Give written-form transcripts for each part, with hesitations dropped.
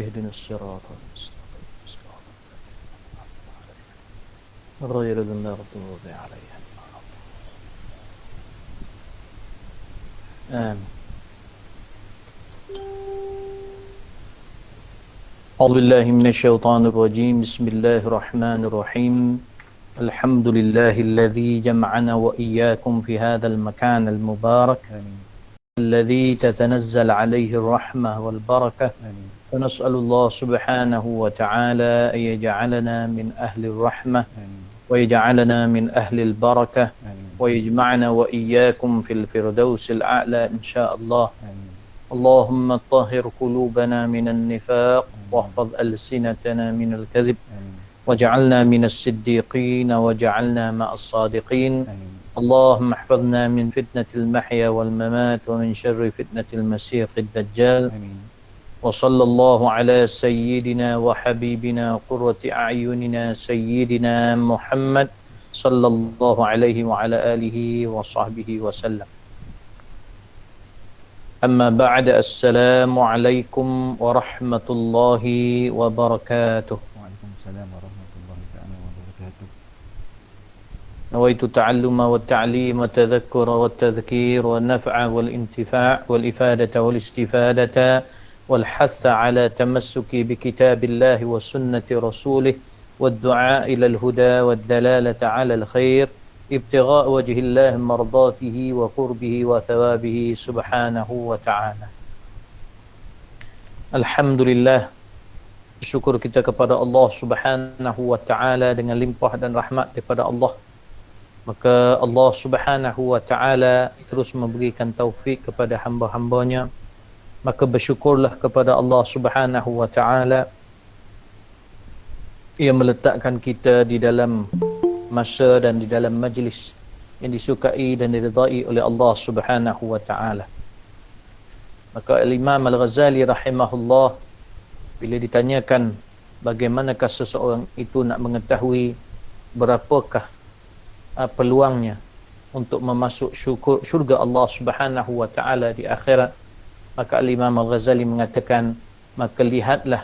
اهدنا الصراط المستقيم صراط غير المغضوب عليهم. آمين. أعوذ بالله من الشيطان الرجيم. بسم الله الرحمن الرحيم. الحمد لله الذي جمعنا وإياكم في هذا المكان المبارك. آمين. الذي تتنزل عليه الرحمة والبركة. آمين. ونسأل الله سبحانه وتعالى أن يجعلنا من أهل الرحمة آمين. ويجعلنا من أهل البركة آمين. ويجمعنا وإياكم في الفردوس الأعلى إن شاء الله. آمين. اللهم طهر قلوبنا من النفاق واحفظ ألسنتنا من الكذب آمين. واجعلنا من الصديقين واجعلنا مع الصادقين. آمين. اللهم احفظنا من فتنة المحيا والممات ومن شر فتنة المسيح الدجال. آمين. وصلى الله على سيدنا وحبيبنا قرة أعيننا سيدنا محمد صلى الله عليه وعلى آله وصحبه وسلم. أما بعد، السلام عليكم ورحمة الله وبركاته. Waalaikumsalam warahmatullahi ta'ala wabarakatuh. نويت التعلم والتعليم والتذكر والتذكير والنفع والانتفاع والإفادة والاستفادة والحث على تمسك بكتاب الله وسنة رسوله والدعاء إلى الهدى والدلالة على الخير ابتغاء وجه الله مرضاته وقربه وثوابه سبحانه وتعالى. Alhamdulillah, syukur kita kepada Allah Subhanahu wa taala dengan limpah dan rahmat daripada Allah. Maka Allah Subhanahu wa taala terus memberikan taufik kepada hamba-hambanya. Maka bersyukurlah kepada Allah Subhanahu wa taala yang meletakkan kita di dalam masa dan di dalam majlis yang disukai dan diridai oleh Allah Subhanahu wa taala. Maka Imam Al-Ghazali rahimahullah bila ditanyakan bagaimanakah seseorang itu nak mengetahui berapakah peluangnya untuk memasuk syurga Allah Subhanahu wa taala di akhirat, maka Imam Al-Ghazali mengatakan, maka lihatlah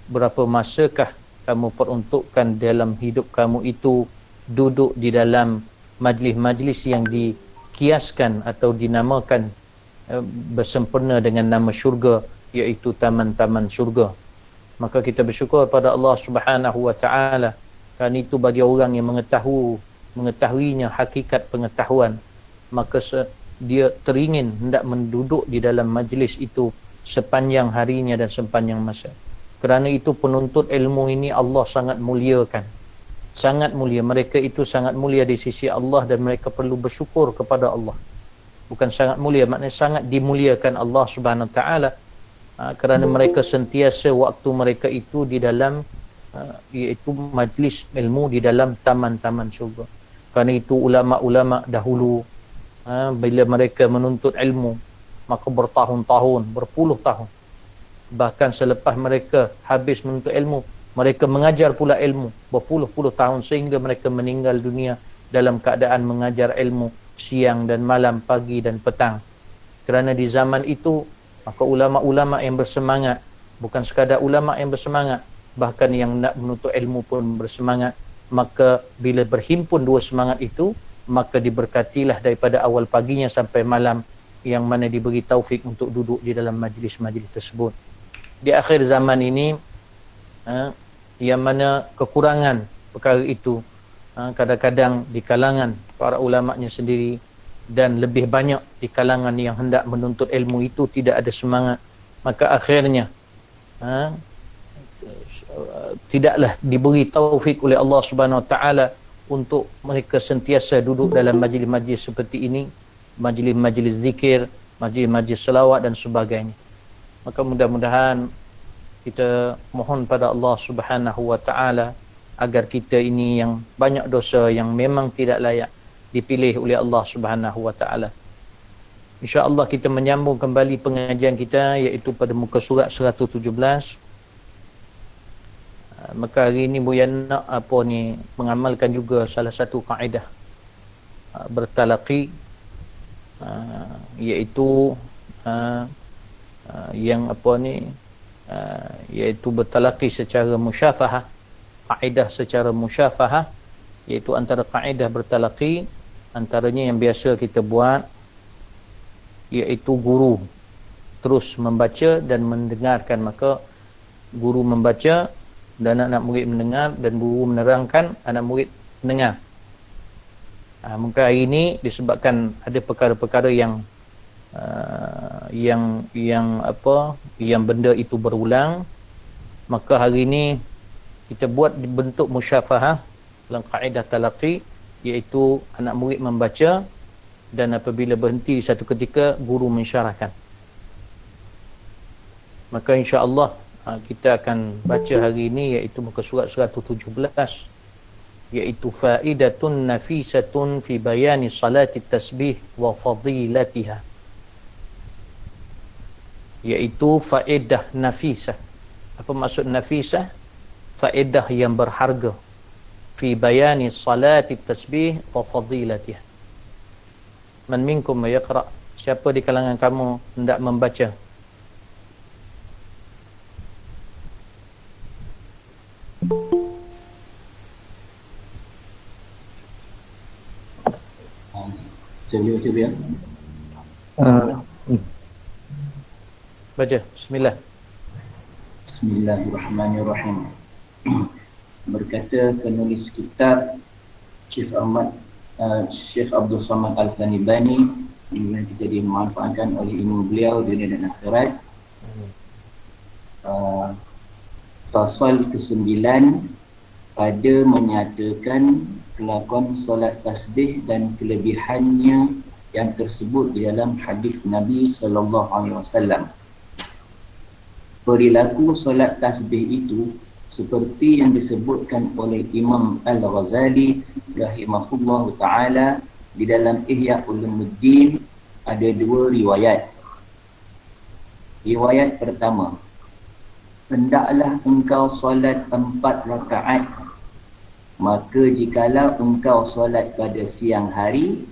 berapa masakah kamu peruntukkan dalam hidup kamu itu duduk di dalam majlis-majlis yang dikiaskan atau dinamakan bersempena dengan nama syurga, iaitu taman-taman syurga. Maka kita bersyukur pada Allah Subhanahu wa taala kerana itu bagi orang yang mengetahuinya hakikat pengetahuan, maka dia teringin hendak menduduk di dalam majlis itu sepanjang harinya dan sepanjang masa. Kerana itu penuntut ilmu ini Allah sangat muliakan. Sangat mulia. Mereka itu sangat mulia di sisi Allah dan mereka perlu bersyukur kepada Allah. Bukan sangat mulia, maknanya sangat dimuliakan Allah Subhanahu Wa Taala kerana mereka sentiasa waktu mereka itu di dalam iaitu majlis ilmu di dalam taman-taman syurga. Kerana itu ulama-ulama dahulu bila mereka menuntut ilmu maka bertahun-tahun, berpuluh tahun. Bahkan selepas mereka habis menuntut ilmu, mereka mengajar pula ilmu berpuluh-puluh tahun sehingga mereka meninggal dunia dalam keadaan mengajar ilmu siang dan malam, pagi dan petang. Kerana di zaman itu maka ulama-ulama yang bersemangat, bukan sekadar ulama yang bersemangat, bahkan yang nak menuntut ilmu pun bersemangat. Maka bila berhimpun dua semangat itu, maka diberkatilah daripada awal paginya sampai malam yang mana diberi taufik untuk duduk di dalam majlis-majlis tersebut. Di akhir zaman ini yang mana kekurangan perkara itu kadang-kadang di kalangan para ulama'nya sendiri dan lebih banyak di kalangan yang hendak menuntut ilmu itu tidak ada semangat, maka akhirnya tidaklah diberi taufik oleh Allah Subhanahu Wa Taala untuk mereka sentiasa duduk dalam majlis-majlis seperti ini, majlis-majlis zikir, majlis-majlis selawat dan sebagainya. Maka mudah-mudahan kita mohon pada Allah Subhanahu Wa Taala agar kita ini yang banyak dosa yang memang tidak layak dipilih oleh Allah Subhanahu Wa Taala. Insya-Allah kita menyambung kembali pengajian kita iaitu pada muka surat 117. Maka hari ini Buya nak mengamalkan juga salah satu kaedah bertalaqi, iaitu yang iaitu bertalaqi secara musyafahah, kaedah secara musyafahah, iaitu antara kaedah bertalaqi antaranya yang biasa kita buat iaitu guru terus membaca dan mendengarkan, maka guru membaca dan anak murid mendengar dan guru menerangkan, anak murid mendengar. Mungkin hari ini disebabkan ada perkara-perkara yang yang benda itu berulang, maka hari ini kita buat bentuk musyafahah dalam kaedah talaqi, iaitu anak murid membaca dan apabila berhenti di satu ketika guru mensyarahkan. Maka insya-Allah kita akan baca hari ini iaitu muka surat 117, iaitu faidatun nafisatun fi bayani salati tasbih wa fadilatiha, iaitu faedah nafisah. Apa maksud nafisah? Faedah yang berharga fi bayani salati tasbih wa fadilatiha. Man minkum yaqra, siapa di kalangan kamu hendak membaca? Saya boleh baca ya? Baca. Bismillah. Bismillahirrahmanirrahim. Berkata penulis kitab Syekh Abdul Samad Al-Thanibani, yang kita dimanfaatkan oleh ilmu beliau dunia dan akhirat. Fasal ke-9 pada menyatakan kelakuan solat tasbih dan kelebihannya yang tersebut di dalam hadis Nabi sallallahu alaihi wasallam. Perilaku solat tasbih itu seperti yang disebutkan oleh Imam Al-Ghazali rahimahullah ta'ala di dalam Ihya Ulumuddin, ada dua riwayat. Riwayat pertama, hendaklah engkau solat 4 rakaat, maka jikalau engkau solat pada siang hari,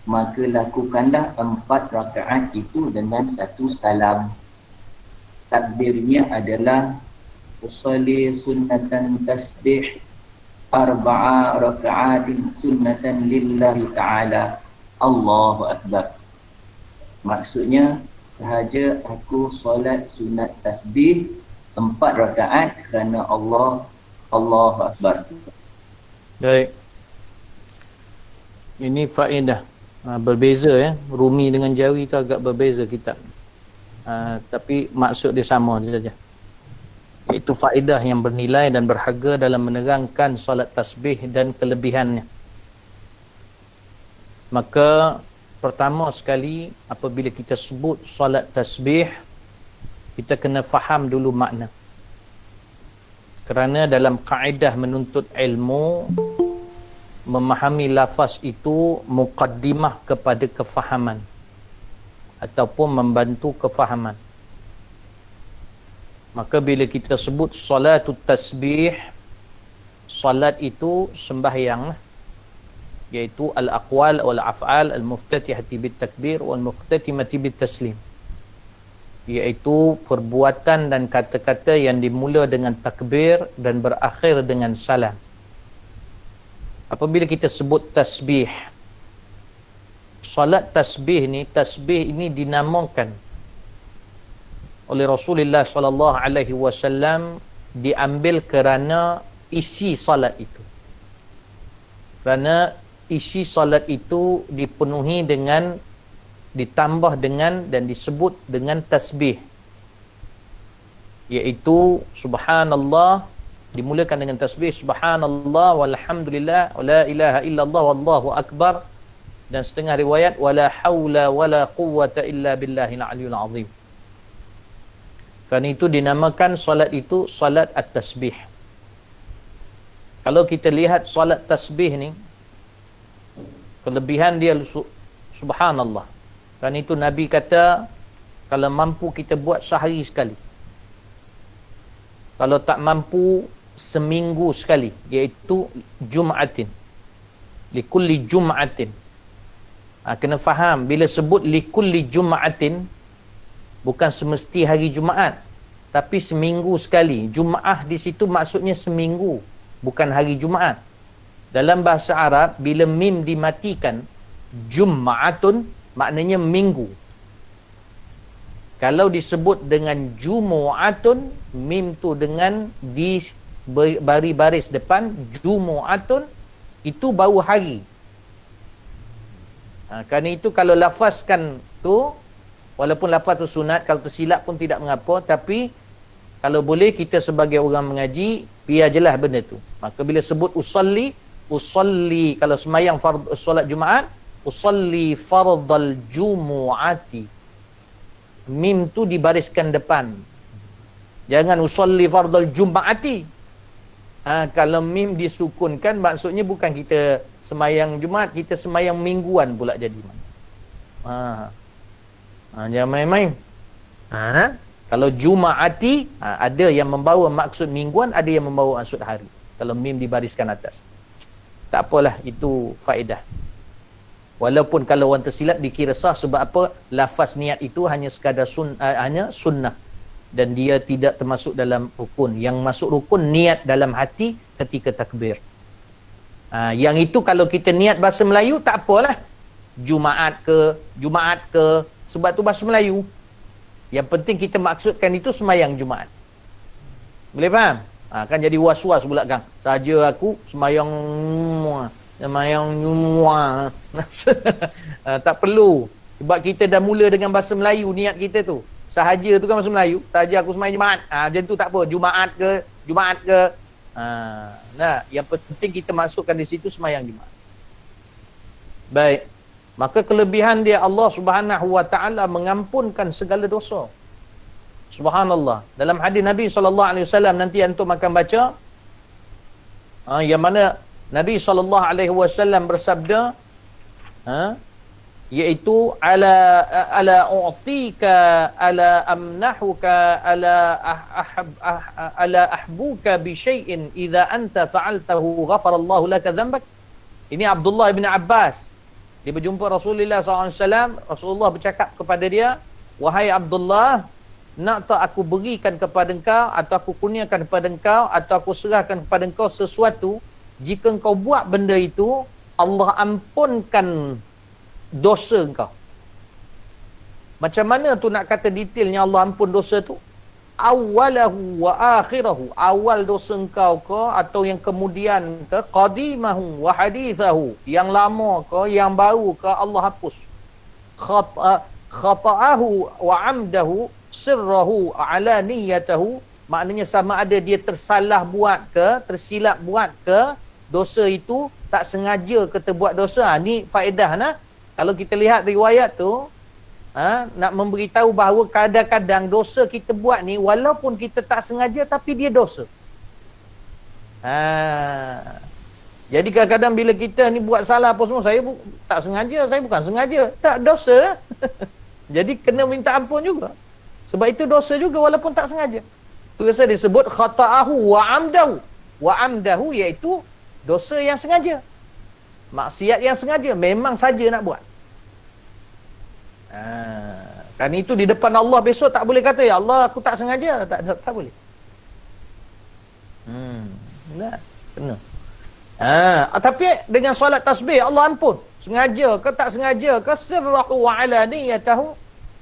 maka lakukanlah 4 rakaat itu dengan 1 salam. Takbirnya adalah usalli sunnatan tasbih 4 rakaatin sunnatan lillahi ta'ala, Allahu Akbar. Maksudnya, sahaja aku solat sunat tasbih 4 rakaat kerana Allah, Allahu Akbar. Baik. Ini faedah berbeza ya. Rumi dengan Jawi tu agak berbeza kitab. Tapi maksud dia sama saja. Iaitu faedah yang bernilai dan berharga dalam menerangkan solat tasbih dan kelebihannya. Maka pertama sekali apabila kita sebut solat tasbih, kita kena faham dulu makna. Kerana dalam kaedah menuntut ilmu, memahami lafaz itu muqaddimah kepada kefahaman ataupun membantu kefahaman. Maka bila kita sebut solatut tasbih, salat itu sembahyang, iaitu al-aqwal wal af'al al-muftatihati bit takbir wal mukhtatimati bit taslim, iaitu perbuatan dan kata-kata yang dimula dengan takbir dan berakhir dengan salam. Apabila kita sebut tasbih, salat tasbih ini dinamakan oleh Rasulullah sallallahu alaihi wasallam, diambil kerana isi salat itu. Kerana isi salat itu dipenuhi dengan, ditambah dengan dan disebut dengan tasbih, iaitu subhanallah, dimulakan dengan tasbih subhanallah walhamdulillah wala ilaha illallah wallahu akbar, dan setengah riwayat wala haula wala quwwata illa billahil aliyul azim. Kerana itu dinamakan solat itu solat at-tasbih. Kalau kita lihat solat tasbih ni, kelebihan dia subhanallah. Kerana itu Nabi kata, kalau mampu kita buat sehari sekali, kalau tak mampu seminggu sekali, iaitu Jum'atin, likulli Jum'atin. Kena faham, bila sebut likulli Jum'atin, bukan semesti hari Jumaat. tapi seminggu sekali. Jumaah di situ maksudnya seminggu, bukan hari Jumaat. Dalam bahasa Arab, bila mim dimatikan, Jum'atun maknanya minggu. Kalau disebut dengan Jumu'atun, mim tu dengan di baris depan, Jumu'atun, itu baru hari. Kerana itu kalau lafazkan tu, walaupun lafaz tu sunat, kalau tersilap pun tidak mengapa, tapi kalau boleh kita sebagai orang mengaji, biar jelas benda tu. Maka bila sebut usalli, kalau semayang solat Jumaat, usalli fardal jumu'ati. Mim tu dibariskan depan. Jangan usalli fardal jum'ati. Kalau mim disukunkan, maksudnya bukan kita semayang Jumaat, kita semayang mingguan pula jadi. Jangan main-main. Kalau Juma'ati, ada yang membawa maksud mingguan, ada yang membawa maksud hari. Kalau mim dibariskan atas. Tak apalah, itu faedah. Walaupun kalau orang tersilap dikira sah, sebab apa? Lafaz niat itu hanya sekadar hanya sunnah. Dan dia tidak termasuk dalam rukun. Yang masuk rukun, niat dalam hati ketika takbir. Yang itu kalau kita niat bahasa Melayu, tak apalah. Jumaat ke, sebab tu bahasa Melayu. Yang penting kita maksudkan itu semayang Jumaat. Boleh faham? Kan jadi was-was pula kan. Saja aku semayang Jumaat. Tak perlu. Sebab kita dah mula dengan bahasa Melayu niat kita tu. Sahaja tu kan bahasa Melayu. Sahaja aku semayang Jumaat. Macam tu tak apa. Jumaat ke. Yang penting kita masukkan di situ semayang Jumaat. Baik. Maka kelebihan dia, Allah Subhanahu wa taala mengampunkan segala dosa. Subhanallah. Dalam hadis Nabi SAW, nanti antum akan baca, yang mana Nabi SAW bersabda, iaitu ala u'tika ala amnahuka ala ahbuka bi syai'in idza anta fa'altahu ghafarallahu laka dhanbak. Ini Abdullah bin Abbas. Dia berjumpa Rasulullah SAW. Rasulullah bercakap kepada dia, wahai Abdullah, nak tak aku berikan kepada engkau, atau aku kurniakan kepada engkau, atau aku serahkan kepada engkau sesuatu, jika engkau buat benda itu, Allah ampunkan dosa engkau. Macam mana tu nak kata detailnya Allah ampun dosa tu? Awalahu wa akhirahu. Awal dosa engkau ke, atau yang kemudian ke, qadimahu wa hadithahu. Yang lama ke, yang baru ke, Allah hapus. Khata'ahu wa amdahu, sirrahu ala niyatahu. Maknanya sama ada dia tersalah buat ke, tersilap buat ke, dosa itu tak sengaja ke terbuat dosa. Ni faedah nah. Kalau kita lihat riwayat tu, nak memberitahu bahawa kadang-kadang dosa kita buat ni, walaupun kita tak sengaja, tapi dia dosa. Jadi kadang-kadang bila kita ni buat salah apa semua, saya tak sengaja, saya bukan sengaja, tak dosa. Jadi kena minta ampun juga. Sebab itu dosa juga walaupun tak sengaja. Itu biasa disebut khata'ahu wa amdahu. Wa amdahu iaitu dosa yang sengaja. Maksiat yang sengaja, memang saja nak buat. Kan itu di depan Allah besok tak boleh kata, ya Allah aku tak sengaja, tak boleh. Kena. Tapi dengan solat tasbih Allah ampun. Sengaja ke tak sengaja ke, sirrahu wa alaniyatahu,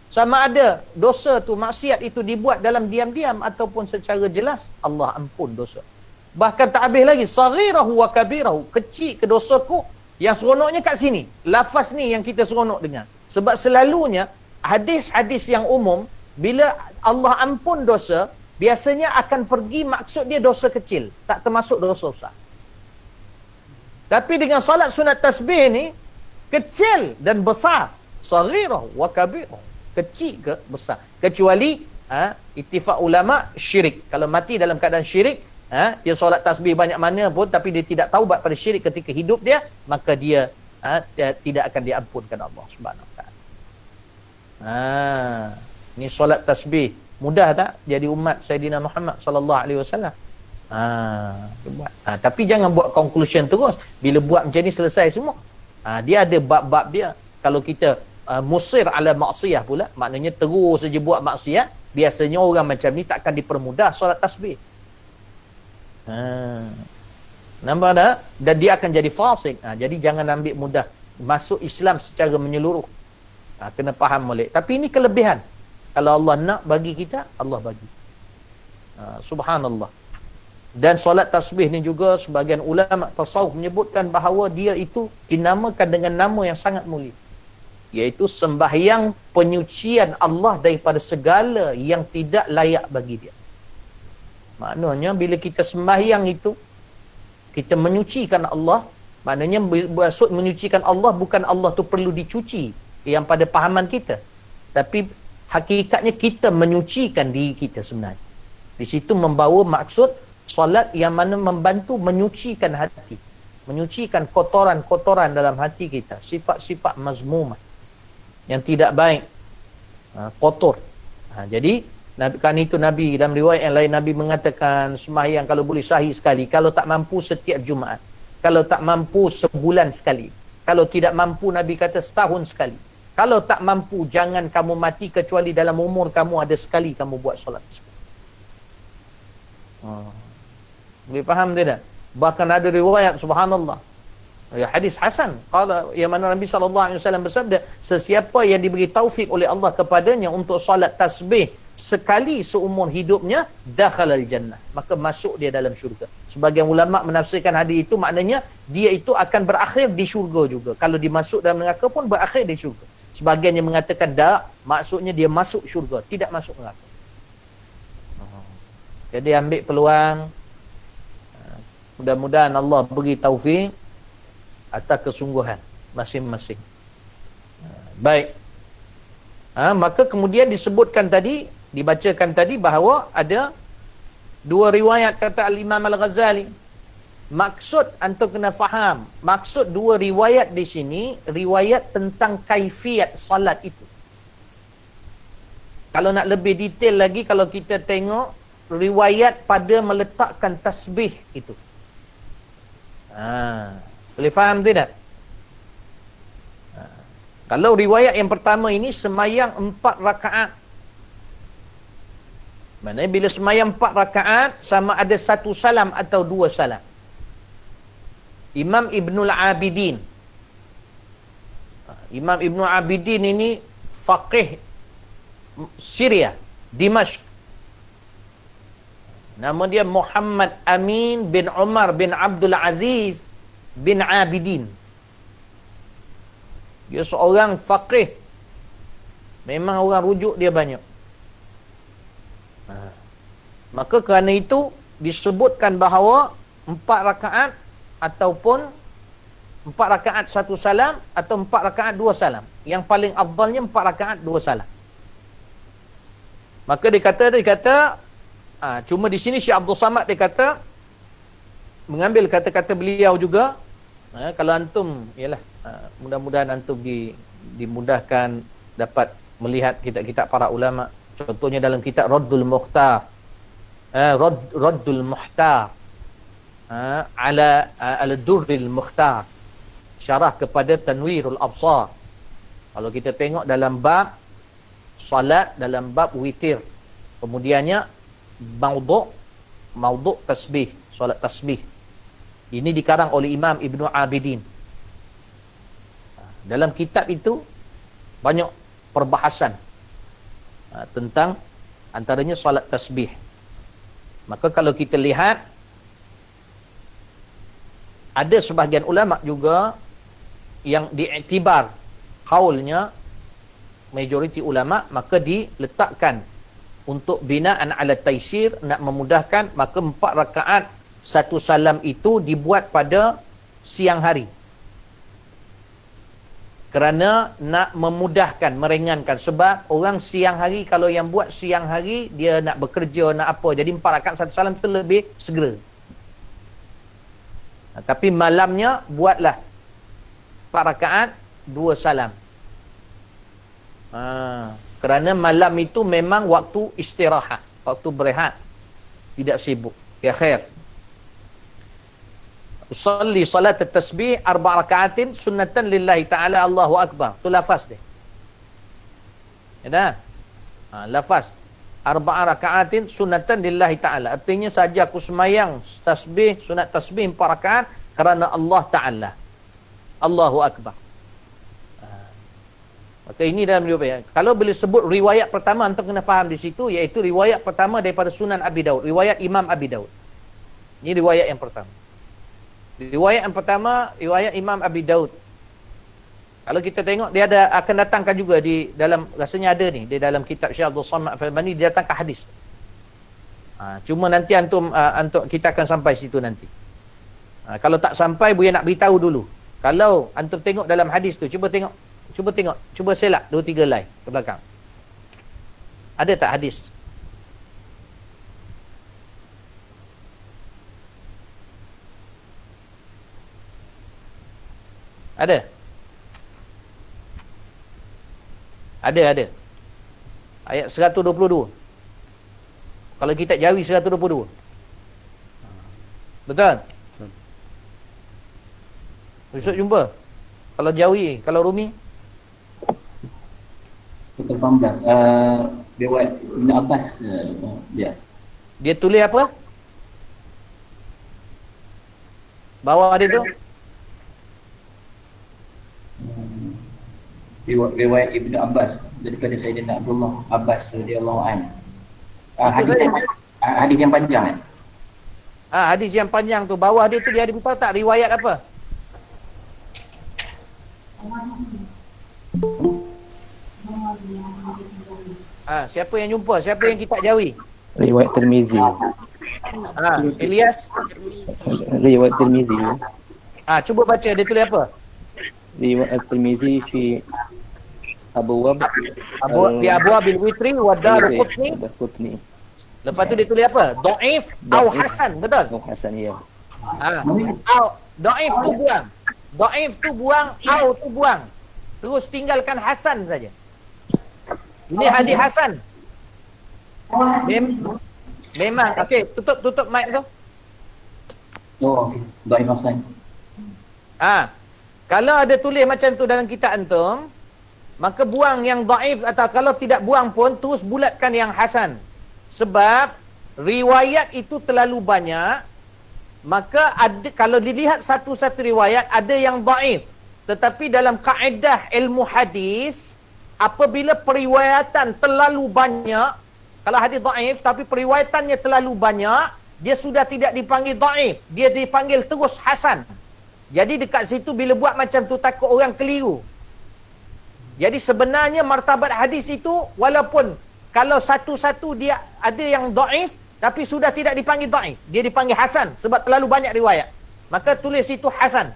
sama ada dosa tu, maksiat itu dibuat dalam diam-diam ataupun secara jelas, Allah ampun dosa. Bahkan tak habis lagi, saghirahu wa kabirahu, kecil ke dosaku, yang seronoknya kat sini. Lafaz ni yang kita seronok dengar. Sebab selalunya hadis-hadis yang umum, bila Allah ampun dosa, biasanya akan pergi maksud dia dosa kecil, tak termasuk dosa besar. Tapi dengan salat sunat tasbih ni, kecil dan besar, saghirah wa kabirah, kecil ke besar, kecuali ittifaq ulama syirik. Kalau mati dalam keadaan syirik, dia solat tasbih banyak mana pun tapi dia tidak taubat pada syirik ketika hidup dia, maka dia tidak akan diampunkan Allah Subhanahu Wa Taala. Ni solat tasbih mudah tak jadi umat Sayyidina Muhammad sallallahu alaihi wasallam? Tapi jangan buat conclusion terus. Bila buat macam ni selesai semua. Dia ada bab-bab dia. Kalau kita musir ala maksiyah pula, maknanya terus saja buat maksiat, biasanya orang macam ni takkan dipermudah solat tasbih. Nampak tak? Dan dia akan jadi fasik. Jadi jangan ambil mudah masuk Islam secara menyeluruh. Kena faham molek. Tapi ini kelebihan. Kalau Allah nak bagi kita, Allah bagi. Subhanallah. Dan solat tasbih ni juga sebahagian ulama tasawuf menyebutkan bahawa dia itu dinamakan dengan nama yang sangat mulia, iaitu sembahyang penyucian Allah daripada segala yang tidak layak bagi dia. Maknanya bila kita sembahyang itu, kita menyucikan Allah. Maknanya maksud menyucikan Allah bukan Allah tu perlu dicuci yang pada pahaman kita, tapi hakikatnya kita menyucikan diri kita sebenarnya. Di situ membawa maksud solat yang mana membantu menyucikan hati, menyucikan kotoran-kotoran dalam hati kita, sifat-sifat mazmumah yang tidak baik, kotor. Jadi kan itu Nabi dalam riwayat yang lain, Nabi mengatakan sembahyang kalau boleh sahih sekali, kalau tak mampu setiap Jumaat, kalau tak mampu sebulan sekali, kalau tidak mampu Nabi kata setahun sekali, kalau tak mampu jangan kamu mati kecuali dalam umur kamu ada sekali kamu buat solat. Boleh faham tidak? Bahkan ada riwayat subhanallah, hadis hasan, qala yang mana Nabi SAW bersabda, sesiapa yang diberi taufik oleh Allah kepadanya untuk solat tasbih sekali seumur hidupnya, dakhalal jannah, maka masuk dia dalam syurga. Sebagian ulama menafsirkan hadis itu maknanya dia itu akan berakhir di syurga juga. Kalau dimasuk dalam neraka pun berakhir di syurga. Sebagian yang mengatakan tak, maksudnya dia masuk syurga, tidak masuk neraka. Jadi ambil peluang, mudah-mudahan Allah beri taufik atas kesungguhan masing-masing. Baik. Maka kemudian disebutkan tadi, dibacakan tadi bahawa ada dua riwayat kata Al-Imam Al-Ghazali. Maksud antum kena faham, maksud dua riwayat di sini, riwayat tentang kaifiat salat itu. Kalau nak lebih detail lagi, kalau kita tengok riwayat pada meletakkan tasbih itu. Boleh faham tidak? Kalau riwayat yang pertama ini semayang 4 rakaat. Maknanya bila semayang 4 rakaat sama ada 1 salam atau 2 salam. Imam Ibnul Abidin. Imam Ibnul Abidin ini faqih Syria, Dimashq. Nama dia Muhammad Amin bin Umar bin Abdul Aziz bin Abidin. Dia seorang faqih. Memang orang rujuk dia banyak. Maka kerana itu disebutkan bahawa 4 rakaat ataupun 4 rakaat 1 salam atau 4 rakaat 2 salam. Yang paling afdalnya 4 rakaat 2 salam. Maka dia kata cuma di sini Syekh Abdul Samad dia kata mengambil kata-kata beliau juga. Kalau antum, yalah, mudah-mudahan antum dimudahkan dapat melihat kitab-kitab para ulama. Contohnya dalam kitab Raddul Mukhtar, Raddul Muhtar ala Al-Durril Mukhtar, syarah kepada Tanwirul Absar. Kalau kita tengok dalam bab salat, dalam bab witir, kemudiannya maudhu' tasbih, solat tasbih. Ini dikarang oleh Imam Ibnu Abidin. Dalam kitab itu banyak perbahasan tentang antaranya solat tasbih. Maka kalau kita lihat, ada sebahagian ulama juga yang diiktibar qaulnya majoriti ulama, maka diletakkan untuk binaan ala taisir, nak memudahkan, maka 4 rakaat 1 salam itu dibuat pada siang hari. Kerana nak memudahkan, meringankan. Sebab orang siang hari, kalau yang buat siang hari, dia nak bekerja, nak apa. Jadi 4 rakaat 1 salam itu lebih segera. Tapi malamnya, buatlah 4 rakaat 2 salam. Kerana malam itu memang waktu istirahat, waktu berehat, tidak sibuk. Ya khair. Usalli salat at-tasbih 4 rakaatin sunnatan lillahi ta'ala Allahu Akbar. Itu lafaz dia. Ya dah? Lafaz. arba'a raka'atin sunatan lillahi ta'ala. Artinya saja aku semayang tasbih, sunat tasbih 4 rakaat kerana Allah Ta'ala. Allahu Akbar. Maka ini dalam riwayat. Kalau boleh sebut riwayat pertama, antum kena faham di situ, iaitu riwayat pertama daripada Sunan Abi Daud, riwayat Imam Abi Daud. Ini riwayat yang pertama. Riwayat yang pertama, riwayat Imam Abi Daud. Kalau kita tengok, dia ada akan datangkan juga di dalam, rasanya ada ni, di dalam kitab Syekh Abdul Samad Al-Albani, dia datangkan hadis. Cuma nanti antum kita akan sampai situ nanti. Kalau tak sampai, Buya nak beritahu dulu. Kalau antum tengok dalam hadis tu, cuba tengok, cuba selak 2-3 line ke belakang. Ada tak hadis? Ada? Ada. Ayat 122. Kalau kita Jawi 122. Betul? Besok jumpa. Kalau Jawi, kalau Rumi? 18. Riwayat Ibn Abbas dia. Dia tulis apa? Bawah dia tu? Riwayat Ibn Abbas daripada Sayyidina Abdullah Abbas radhiyallahu anhu. Hadis yang panjang kan? Hadis yang panjang tu, bawah dia tu dia ada beritahu tak riwayat apa? Siapa yang jumpa? Siapa yang kita Jawi? Riwayat Tirmizi. Ilyas? Riwayat Tirmizi. Cuba baca dia tulis apa? Riwayat Tirmizi fi Abwab fi Abwab bil Witri wa Darqutni. Lepas tu dia tulis apa? Dhaif atau hasan, betul? Hasan, ya. Dhaif tu buang. Dhaif tu buang, au tu buang. Terus tinggalkan hasan saja. Ini hadis hasan. Memang. Okey, tutup mic tu. Okey. Dhaif hasan. Kalau ada tulis macam tu dalam kitab antum, maka buang yang dhaif, atau kalau tidak buang pun terus bulatkan yang hasan. Sebab riwayat itu terlalu banyak, maka ada, kalau dilihat satu-satu riwayat ada yang dhaif. Tetapi dalam kaedah ilmu hadis, apabila periwayatan terlalu banyak, kalau hadis dhaif tapi periwayatannya terlalu banyak, dia sudah tidak dipanggil dhaif, dia dipanggil terus hasan. Jadi dekat situ bila buat macam tu takut orang keliru. Jadi sebenarnya martabat hadis itu, walaupun kalau satu-satu dia ada yang dhaif, tapi sudah tidak dipanggil dhaif, dia dipanggil hasan sebab terlalu banyak riwayat. Maka tulis itu hasan.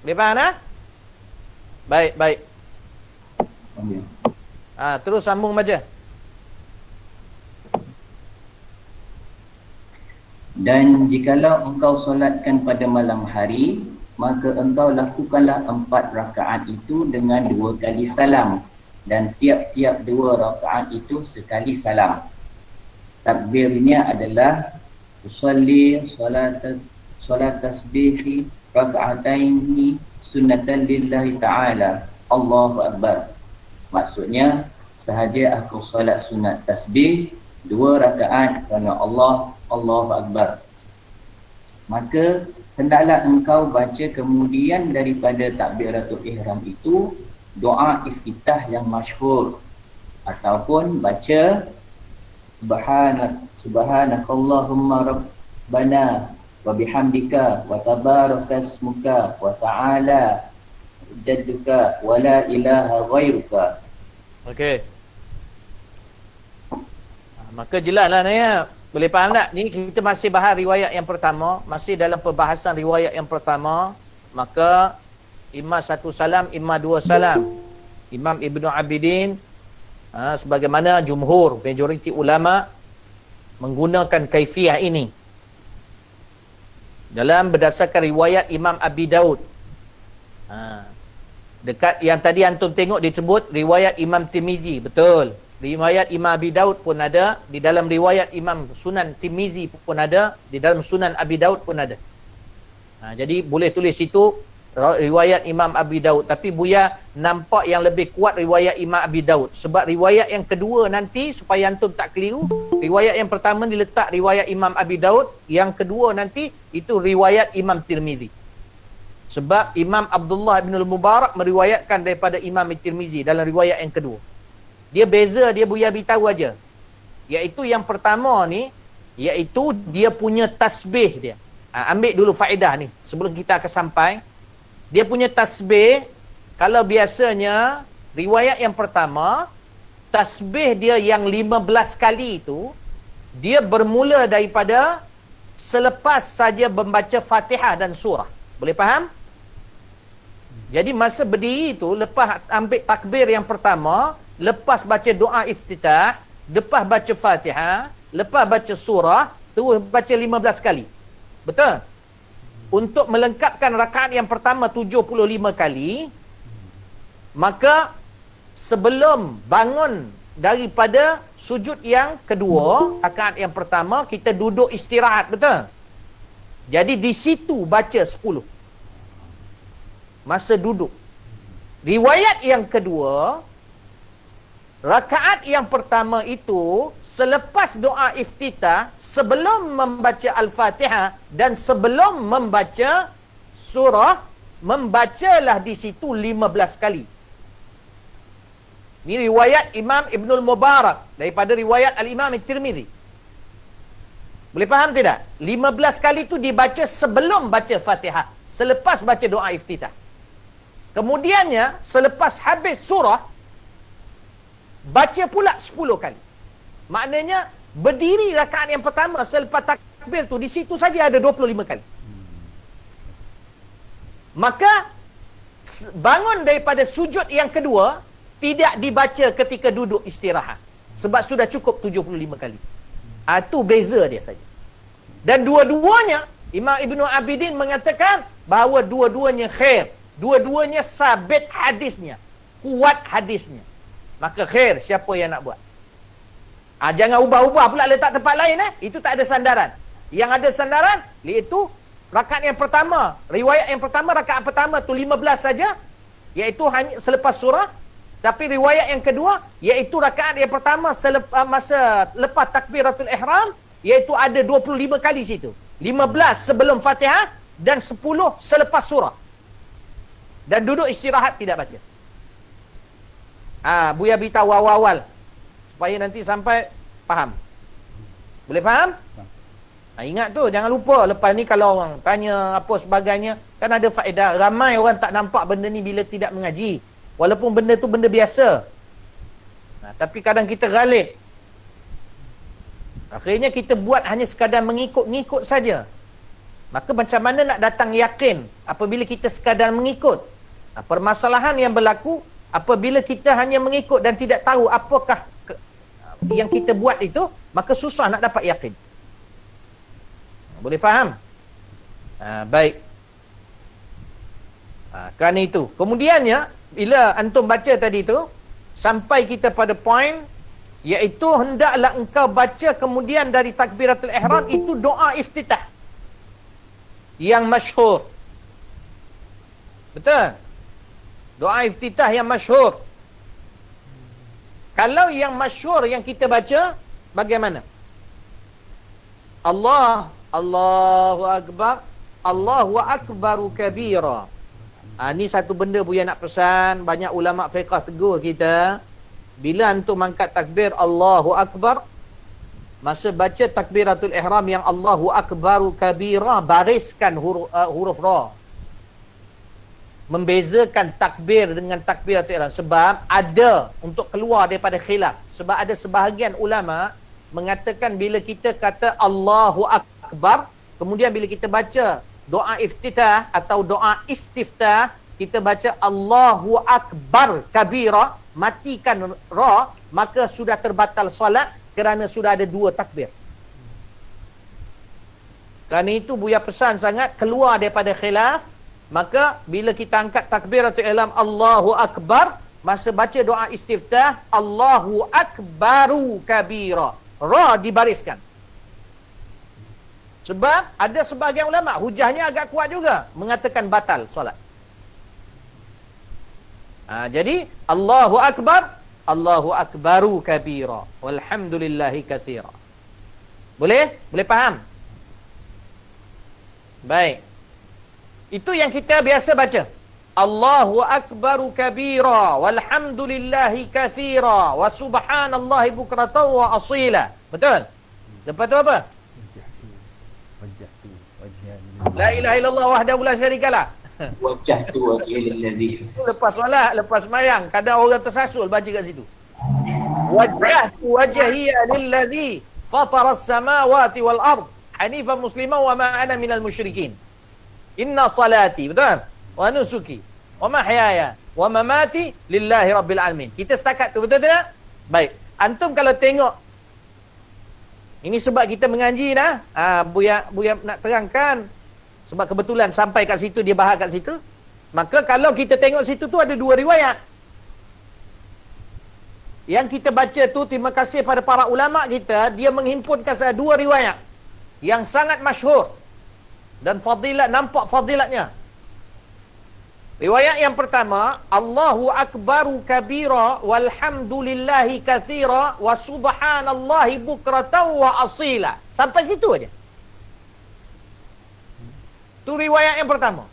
Boleh faham tak? Baik. Terus sambung baca. Dan jikalau engkau solatkan pada malam hari, maka engkau lakukanlah 4 rakaat itu dengan 2 kali salam, dan tiap-tiap 2 rakaat itu sekali salam. Takbirnya adalah usalli salat tasbihi raka'ataini sunnatan lillahi ta'ala Allahu Akbar. Maksudnya, sahaja aku solat sunat tasbih 2 rakaat kerana Allah, Allahu Akbar. Maka hendaklah engkau baca kemudian daripada takbiratul ihram itu doa iftitah yang masyhur, ataupun baca subhanakallahumma rabbana wa bihamdika wa tabarakasmuka wa ta'ala jadduka wa la ilaha ghairuka. Okey. Maka jelaslah ni ya. Boleh faham tak? Ni kita masih bahas riwayat yang pertama, masih dalam perbahasan riwayat yang pertama. Maka imam 1 salam, imam 2 salam. Imam Ibnu Abidin sebagaimana jumhur, majoriti ulama menggunakan kaifiyah ini dalam berdasarkan riwayat Imam Abi Daud. Dekat yang tadi antum tengok disebut riwayat Imam Tirmizi, betul. Riwayat Imam Abi Daud pun ada, di dalam riwayat Imam Sunan Tirmizi pun ada, di dalam Sunan Abi Daud pun ada. Jadi boleh tulis situ riwayat Imam Abi Daud, tapi Buya nampak yang lebih kuat riwayat Imam Abi Daud. Sebab riwayat yang kedua nanti, supaya antum tak keliru, riwayat yang pertama diletak riwayat Imam Abi Daud, yang kedua nanti itu riwayat Imam Tirmizi. Sebab Imam Abdullah bin Al-Mubarak meriwayatkan daripada Imam Tirmizi dalam riwayat yang kedua. Dia beza, dia Buya beritahu aja. Iaitu yang pertama ni, iaitu dia punya tasbih dia. Ambil dulu faedah ni sebelum kita akan sampai. Dia punya tasbih, kalau biasanya riwayat yang pertama, tasbih dia yang 15 kali itu, dia bermula daripada selepas saja membaca Fatihah dan surah. Boleh faham? Jadi masa berdiri itu, lepas ambil takbir yang pertama, lepas baca doa iftitah, lepas baca Fatihah, lepas baca surah, terus baca 15 kali. Betul? Untuk melengkapkan rakaat yang pertama 75 kali, maka sebelum bangun daripada sujud yang kedua, rakaat yang pertama, kita duduk istirahat. Betul? Jadi di situ baca 10. Masa duduk. Riwayat yang kedua, rakaat yang pertama itu selepas doa iftitah, sebelum membaca Al-Fatihah dan sebelum membaca surah, membacalah di situ 15 kali. Ini riwayat Imam Ibnul Mubarak daripada riwayat Al-Imam Tirmizi. Boleh faham tidak? 15 kali itu dibaca sebelum baca Fatihah, selepas baca doa iftitah. Kemudiannya selepas habis surah, baca pula 10 kali. Maknanya berdiri rakaat yang pertama selepas takbir tu, di situ saja ada 25 kali. Maka bangun daripada sujud yang kedua tidak dibaca ketika duduk istirahat, sebab sudah cukup 75 kali. Itu beza dia saja. Dan dua-duanya Imam Ibnu Abidin mengatakan bahawa dua-duanya khair, dua-duanya sabit hadisnya, kuat hadisnya. Maka khair, siapa yang nak buat? Jangan ubah-ubah pula letak tempat lain. Itu tak ada sandaran. Yang ada sandaran, iaitu rakaat yang pertama, riwayat yang pertama, rakaat pertama tu 15 saja, iaitu hanya selepas surah. Tapi riwayat yang kedua, iaitu rakaat yang pertama masa lepas takbiratul ihram, iaitu ada 25 kali situ. 15 sebelum Fatihah dan 10 selepas surah. Dan duduk istirahat, tidak baca. Buya beritahu awal-awal supaya nanti sampai faham. Boleh faham? Ingat tu, jangan lupa lepas ni kalau orang tanya apa sebagainya, kan ada faedah. Ramai orang tak nampak benda ni bila tidak mengaji, walaupun benda tu benda biasa. Tapi kadang kita ghalib, akhirnya kita buat hanya sekadar mengikut-ngikut saja. Maka macam mana nak datang yakin apabila kita sekadar mengikut? Permasalahan yang berlaku apabila kita hanya mengikut dan tidak tahu apakah yang kita buat itu, maka susah nak dapat yakin. Boleh faham? Baik. Kerana itu. Kemudiannya, bila antum baca tadi tu, sampai kita pada poin, iaitu hendaklah engkau baca kemudian dari takbiratul ihram itu doa iftitah yang masyhur. Betul? Doa iftitah yang masyhur. Kalau yang masyhur yang kita baca, bagaimana? Allahu Akbar, Allahu Akbaru kabira. Ni satu benda Buya nak pesan. Banyak ulama fiqh tegur kita, bila antum angkat takbir Allahu Akbar, masa baca takbiratul ihram yang Allahu Akbaru kabira, bariskan huruf ra. Membezakan takbir dengan takbiratul ihram. Sebab ada untuk keluar daripada khilaf. Sebab ada sebahagian ulama mengatakan bila kita kata Allahu Akbar, kemudian bila kita baca doa iftitah atau doa istiftah, kita baca Allahu Akbar kabira, matikan ra, maka sudah terbatal solat kerana sudah ada dua takbir. Kerana itu Buya pesan sangat keluar daripada khilaf. Maka bila kita angkat takbiratul ihram Allahu Akbar, masa baca doa istiftah Allahu Akbaru kabira, ra dibariskan. Sebab ada sebahagian ulama hujahnya agak kuat juga, mengatakan batal solat. Jadi Allahu Akbar, Allahu Akbaru kabira, walhamdulillahi katsira. Boleh? Boleh faham? Baik. Itu yang kita biasa baca. Allahu Akbaru kabira, walhamdulillahi katsira, wa subhanallahi bukratan wa asila. Betul? Lepas tu apa? La ilaha illallah wahdahu la syarikalah. Wajjahtu wajhiya lillazi. Lepas solat, lepas sembahyang, kadang orang tersasul baca kat situ. Wajjahtu wajhiya lillazi fatara as-samawati wal ard hanifan musliman wa ma ana minal musyrikin. Inna salati, betul? Wa nusuki wa mahyaya wa mamati lillahi rabbil alamin. Kita setakat tu, betul tak? Baik. Antum kalau tengok, ini sebab kita mengaji dah. Buya nak terangkan. Sebab kebetulan sampai kat situ, dia bahas kat situ. Maka kalau kita tengok situ tu ada dua riwayat. Yang kita baca tu, terima kasih pada para ulama kita, dia menghimpunkan dua riwayat yang sangat masyhur. Dan fadilat, nampak fadilatnya. Riwayat yang pertama, Allahu Akbaru kabira, walhamdulillahi katsira, wa subhanallahi bukratan wa asila. Sampai situ aja. Tu riwayat yang pertama.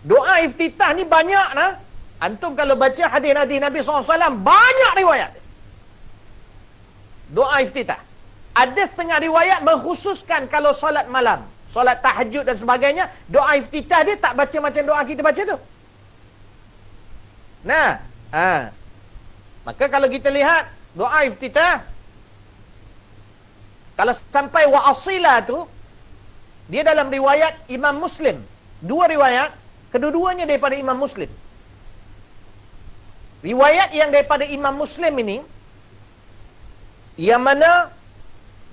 Doa iftitah ni banyak nah. Antum kalau baca hadis-hadis Nabi SAW, banyak riwayat. Doa iftitah. Ada setengah riwayat mengkhususkan kalau solat malam, solat tahajud dan sebagainya, doa iftitah dia tak baca macam doa kita baca tu. Nah, maka kalau kita lihat doa iftitah, kalau sampai wa asila tu, dia dalam riwayat Imam Muslim. Dua riwayat, kedua-duanya daripada Imam Muslim. Riwayat yang daripada Imam Muslim ini, yang mana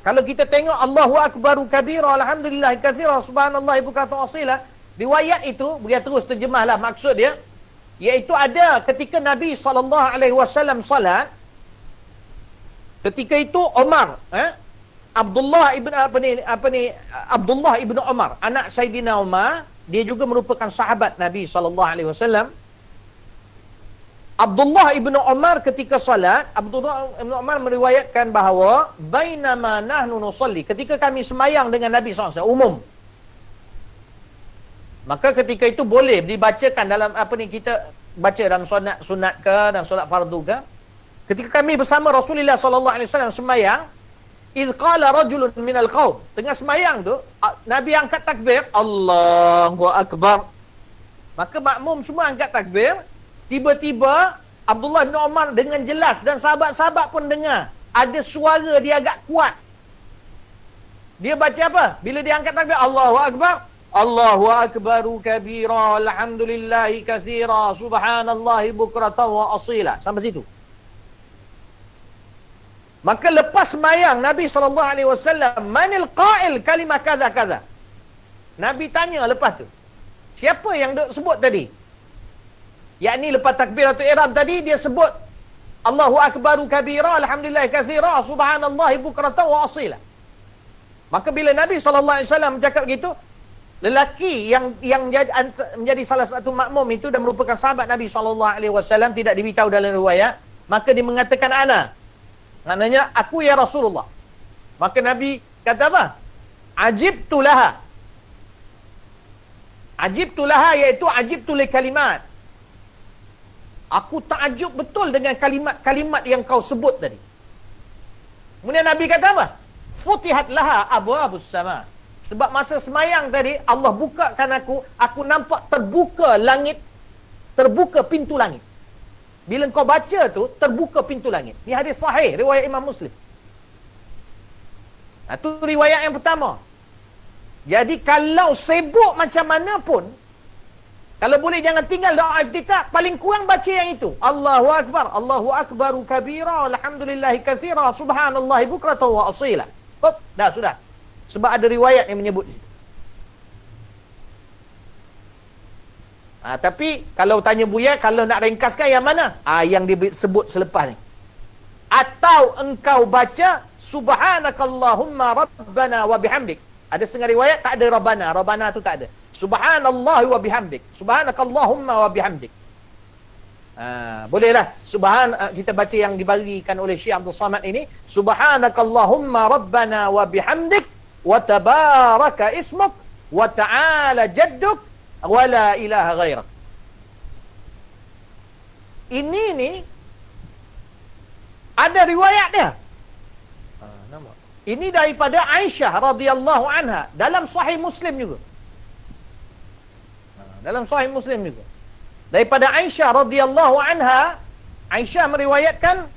kalau kita tengok Allahu Akbaru kabira, alhamdulillah katsira, subhanallahi bukratan asila, riwayat itu, dia terus terjemahlah maksud dia, iaitu ada ketika Nabi SAW salat, ketika itu Umar, Abdullah ibn Umar, anak Sayyidina Umar, dia juga merupakan sahabat Nabi SAW. Abdullah ibn Umar ketika salat, Abdullah ibn Umar meriwayatkan bahawa bainama nahnu nusalli, ketika kami semayang dengan Nabi SAW umum, maka ketika itu boleh dibacakan dalam kita baca dalam sunat ke dan solat fardu ke. Ketika kami bersama Rasulullah SAW semayang, idh qala rajulun minal qaum, tengah semayang tu Nabi angkat takbir, Allahu Akbar, maka makmum semua angkat takbir. Tiba-tiba Abdullah bin Umar dengan jelas, dan sahabat-sahabat pun dengar, ada suara dia agak kuat. Dia baca apa? Bila dia angkat takbir, Allahu Akbar, Allahu Akbaru kabira, alhamdulillahi katsira, subhanallahi bukratan wa asila. Sampai situ. Maka lepas semayang Nabi SAW, manil qail kalimah kaza-kaza. Nabi tanya lepas tu, siapa yang duk sebut tadi? Yakni lepas takbiratul ihram tadi, dia sebut Allahu Akbaru kabira, alhamdulillah katsira, subhanallahi bukratan wa asila. Maka bila Nabi SAW bercakap gitu, lelaki yang menjadi salah satu makmum itu dan merupakan sahabat Nabi SAW, tidak diberitahu dalam riwayat, maka dia mengatakan ana. Maknanya, aku ya Rasulullah. Maka Nabi kata apa? Ajibtu laha. Ajibtu laha iaitu ajibtu li kalimat. Aku takjub betul dengan kalimat-kalimat yang kau sebut tadi. Kemudian Nabi kata apa? Futihat laha abwabus sama. Sebab masa semayang tadi, Allah bukakan aku nampak terbuka langit, terbuka pintu langit. Bila kau baca tu, terbuka pintu langit. Ni hadis sahih, riwayat Imam Muslim. Itu riwayat yang pertama. Jadi kalau sibuk macam mana pun, kalau boleh jangan tinggal doa iftitah, paling kurang baca yang itu. Allahu Akbar, Allahu Akbaru kabira, alhamdulillahi katsira, subhanallahi bukratan wa asila. Hop, dah sudah. Sebab ada riwayat yang menyebut di situ. Tapi kalau tanya Buya, kalau nak ringkaskan yang mana? Yang disebut selepas ni. Atau engkau baca subhanakallahumma rabbana wa bihamdik. Ada setengah riwayat tak ada rabbana. Rabbana tu tak ada. Subhanallah wa bihamdik. Subhanakallahumma wa bihamdik. Bolehlah kita baca yang dibagikan oleh Syekh Abdul Samad ini, subhanakallahumma rabbana wa bihamdik wa tabaraka ismuk wa ta'ala jadduk wa la ilaha ghairak. Ini ni ada riwayat dia. Ini daripada Aisyah radhiyallahu anha dalam Sahih Muslim juga. Dalam Sahih Muslim juga. Daripada Aisyah radhiyallahu anha, Aisyah meriwayatkan,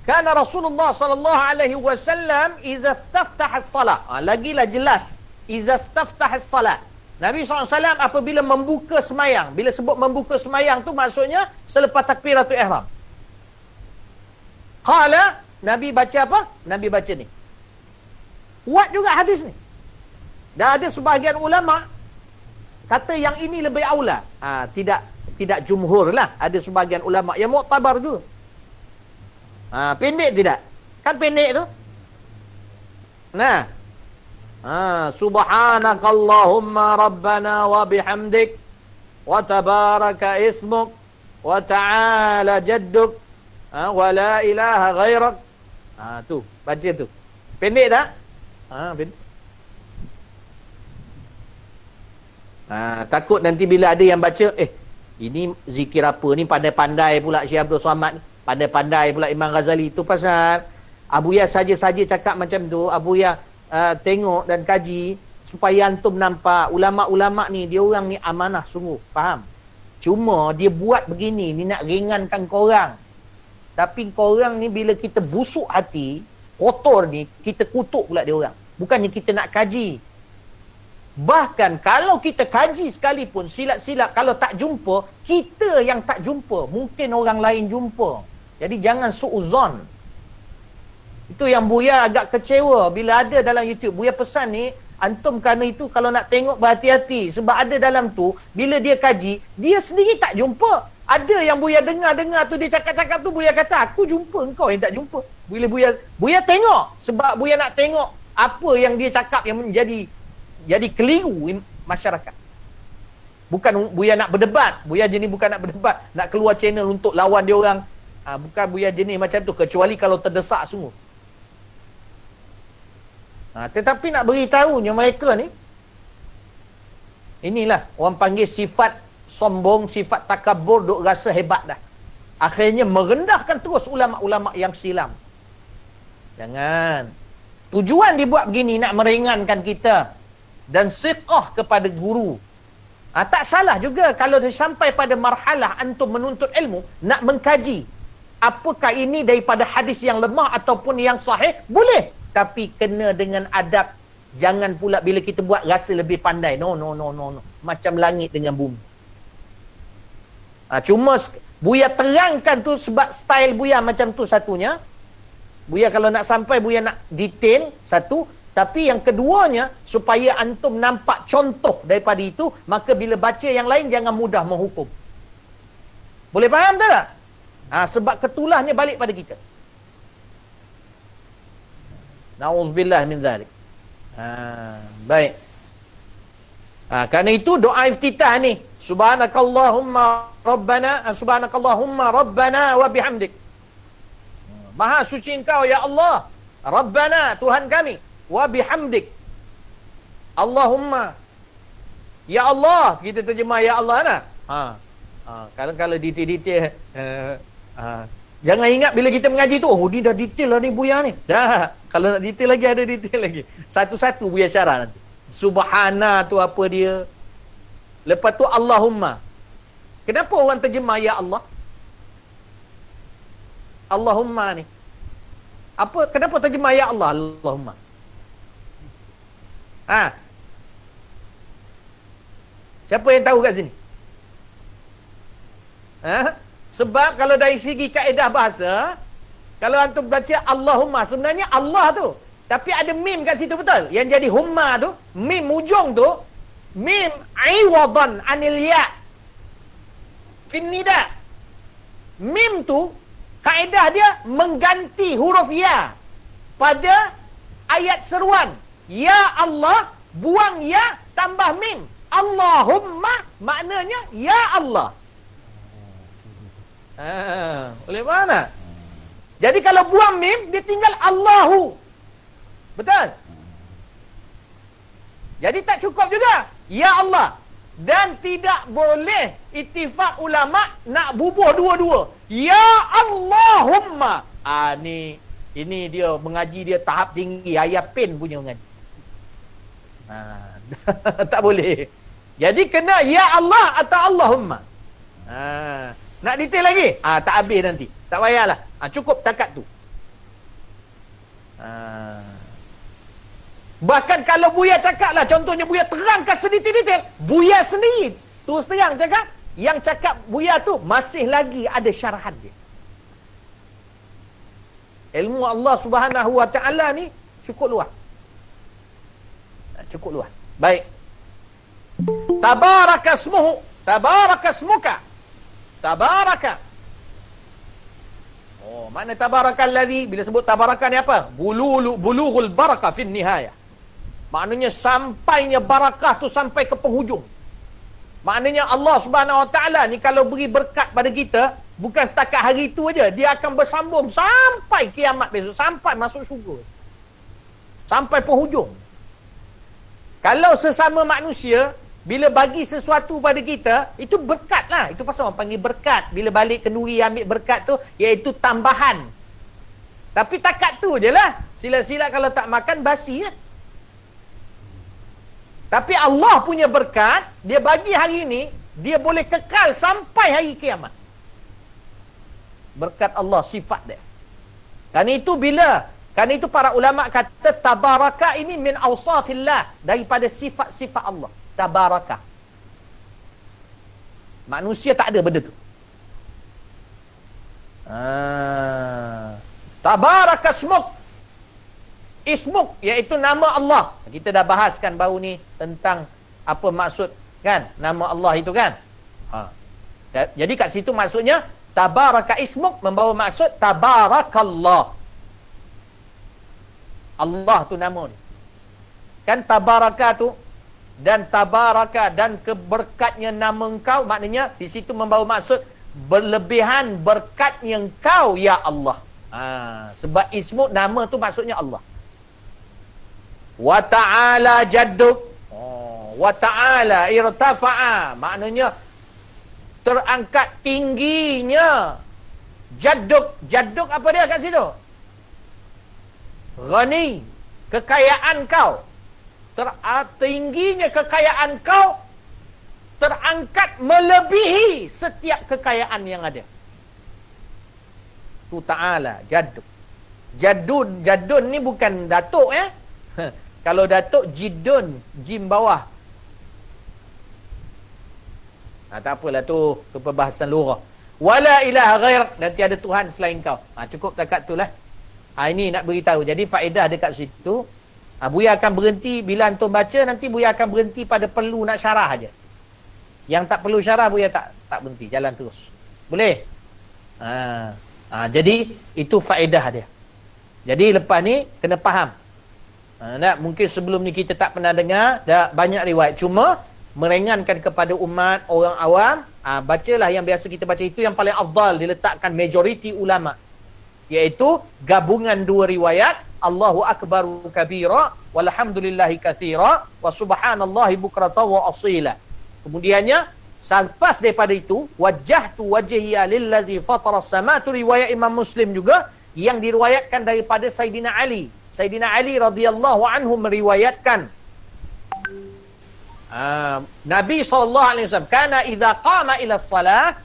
kana Rasulullah sallallahu alaihi wasallam idza istaftaha as-salat. Lagilah jelas, idza istaftaha as-salat. Nabi SAW apabila membuka semayang, bila sebut membuka semayang tu maksudnya selepas takbiratul ihram. Qala, Nabi baca apa? Nabi baca ni. Kuat juga hadis ni. Dan ada sebahagian ulama kata yang ini lebih aula. Tidak jumhur lah. Ada sebahagian ulama yang muktabar juga. Pendek tidak? Kan pendek tu? Nah. Subhanakallahumma rabbana wa bihamdik wa tabaraka ismuk wa ta'ala jadduk wa la ilaha ghairak. Tu, baca tu. Pendek tak? Pendek. Takut nanti bila ada yang baca, ini zikir apa ni, pandai-pandai pula Syekh Abdul Samad ni, pandai-pandai pula Imam Ghazali. Itu pasal Abuya saja-saja cakap macam tu, Abuya tengok dan kaji supaya antum nampak ulama-ulama ni, dia orang ni amanah sungguh, faham? Cuma dia buat begini ni nak ringankan korang. Tapi korang ni bila kita busuk hati, kotor ni, kita kutuk pula dia orang. Bukannya kita nak kaji. Bahkan kalau kita kaji sekalipun, silap-silap kalau tak jumpa, kita yang tak jumpa, mungkin orang lain jumpa. Jadi jangan su'uzon. Itu yang Buya agak kecewa bila ada dalam YouTube. Buya pesan ni, antum kerana itu kalau nak tengok berhati-hati. Sebab ada dalam tu, bila dia kaji, dia sendiri tak jumpa. Ada yang Buya dengar-dengar tu, dia cakap-cakap tu, Buya kata, aku jumpa, engkau yang tak jumpa. Bila Buya tengok, sebab Buya nak tengok apa yang dia cakap yang menjadi keliru masyarakat. Bukan Buya nak berdebat. Buya jenis bukan nak berdebat, nak keluar channel untuk lawan dia orang. Bukan Buya jenis macam tu, kecuali kalau terdesak sungguh. Tetapi nak beritahunya mereka ni, inilah orang panggil sifat sombong, sifat takabur, duk rasa hebat dah. Akhirnya merendahkan terus ulama-ulama yang silam. Jangan. Tujuan dibuat begini nak meringankan kita dan siqah kepada guru. Tak salah juga kalau sampai pada marhalah antum menuntut ilmu, nak mengkaji apakah ini daripada hadis yang lemah ataupun yang sahih, boleh. Tapi kena dengan adab. Jangan pula bila kita buat rasa lebih pandai. No. Macam langit dengan bumi. Cuma Buya terangkan tu sebab style Buya macam tu satunya. Buya kalau nak sampai, Buya nak detail satu. Tapi yang keduanya, supaya antum nampak contoh daripada itu, maka bila baca yang lain, jangan mudah menghukum. Boleh faham tak? Sebab ketulahnya balik pada kita. Na'udzubillah min zalik. Baik. Kerana itu doa iftitah ni, subhanakallahumma rabbana wa bihamdik. Maha suci engkau ya Allah, Rabbana, Tuhan kami, wa bihamdik, Allahumma, ya Allah. Kita terjemah ya Allah nah. Kalau detail-detail, jangan ingat bila kita mengaji tu, oh ni dah detail lah ni Buya ni. Dah. Kalau nak detail lagi, ada detail lagi. Satu-satu Buya syarah nanti. Subhana tu apa dia? Lepas tu Allahumma. Kenapa orang terjemah ya Allah? Allahumma ni. Kenapa terjemah ya Allah? Allahumma. Siapa yang tahu kat sini? Sebab kalau dari segi kaedah bahasa, kalau antum baca Allahumma, sebenarnya Allah tu, tapi ada mim kat situ, betul? Yang jadi humma tu, mim ujung tu, mim iwadan anil ya fin nida. Mim tu kaedah dia mengganti huruf ya pada ayat seruan. Ya Allah, buang ya tambah mim. Allahumma maknanya ya Allah. Boleh mana? Jadi kalau buang mim, dia tinggal Allahu. Betul? Jadi tak cukup juga. Ya Allah. Dan tidak boleh ittifaq ulama nak bubuh dua-dua. Ya Allahumma. Ini dia mengaji dia tahap tinggi. Ayat pen punya mengaji. Tak boleh. Jadi kena ya Allah atau Allahumma. Nak detail lagi? Tak habis nanti. Tak payahlah. Cukup takat tu. Bahkan kalau Buya cakap lah, contohnya Buya terangkan sedetail-detail, Buya sendiri terus terang cakap, yang cakap Buya tu masih lagi ada syarahan dia. Ilmu Allah Subhanahu Wa Ta'ala ni cukup luas. Cukup luas. Baik. Tabaraka ismuhu, tabaraka ismuka. Tabaraka. Mana tabarakal ladzi? Bila sebut tabaraka ni apa? Bulughul barakah fin nihayah. Maknanya sampainya barakah tu sampai ke penghujung. Maknanya Allah Subhanahu Wa Ta'ala ni kalau beri berkat pada kita, bukan setakat hari itu aja, dia akan bersambung sampai kiamat besok, sampai masuk syurga. Sampai penghujung. Kalau sesama manusia, bila bagi sesuatu pada kita, itu berkat lah. Itu pasal orang panggil berkat. Bila balik kenduri ambil berkat tu, iaitu tambahan. Tapi takat tu je lah. Sila-sila kalau tak makan, basi lah. Tapi Allah punya berkat, dia bagi hari ni, dia boleh kekal sampai hari kiamat. Berkat Allah, sifat dia. Kan itu para ulama kata, tabaraka ini min awsafillah. Daripada sifat-sifat Allah. Tabaraka. Manusia tak ada benda tu. Tabaraka smuk. Ismuk, iaitu nama Allah. Kita dah bahaskan baru ni tentang apa maksud kan nama Allah itu kan. Jadi kat situ maksudnya tabaraka ismuk membawa maksud tabarakallah. Allah tu nama ni. Kan tabaraka tu dan tabaraka dan keberkatnya nama engkau, maknanya di situ membawa maksud berlebihan berkatnya engkau ya Allah. Sebab ismuk nama tu maksudnya Allah. Wa ta'ala jadduk. Wa ta'ala irtafa'a. Maknanya terangkat tingginya. Jadduk. Jadduk apa dia kat situ? Ghani. Kekayaan kau. Tingginya kekayaan kau terangkat melebihi setiap kekayaan yang ada. Tu ta'ala. Jadduk. Jaddun ni bukan datuk ya. Kalau datuk jidun, jim bawah. Tak apalah tu perbahasan lurah. Wala ilaha ghairak, dan tiada Tuhan selain kau. Cukup takat tu lah. Ini nak beritahu. Jadi faedah dekat situ. Buya akan berhenti bila antum baca, nanti Buya akan berhenti pada perlu nak syarah aja. Yang tak perlu syarah Buya tak berhenti, jalan terus. Boleh? Jadi itu faedah dia. Jadi lepas ni kena faham. Mungkin sebelum ni kita tak pernah dengar, dah banyak riwayat, cuma meringankan kepada umat orang awam. Bacalah yang biasa kita baca, itu yang paling afdal diletakkan majoriti ulama, iaitu gabungan dua riwayat, Allahu akbaru kabira walhamdulillahi katsira wa subhanallahi bukratan wa asila. Kemudiannya selepas daripada itu, wajjahtu wajhiya lillazi fatara as-samawati, riwayat Imam Muslim juga yang diriwayatkan daripada Sayyidina Ali. Sayyidina Ali radhiyallahu anhu meriwayatkan Nabi SAW kana idza qama ila salah.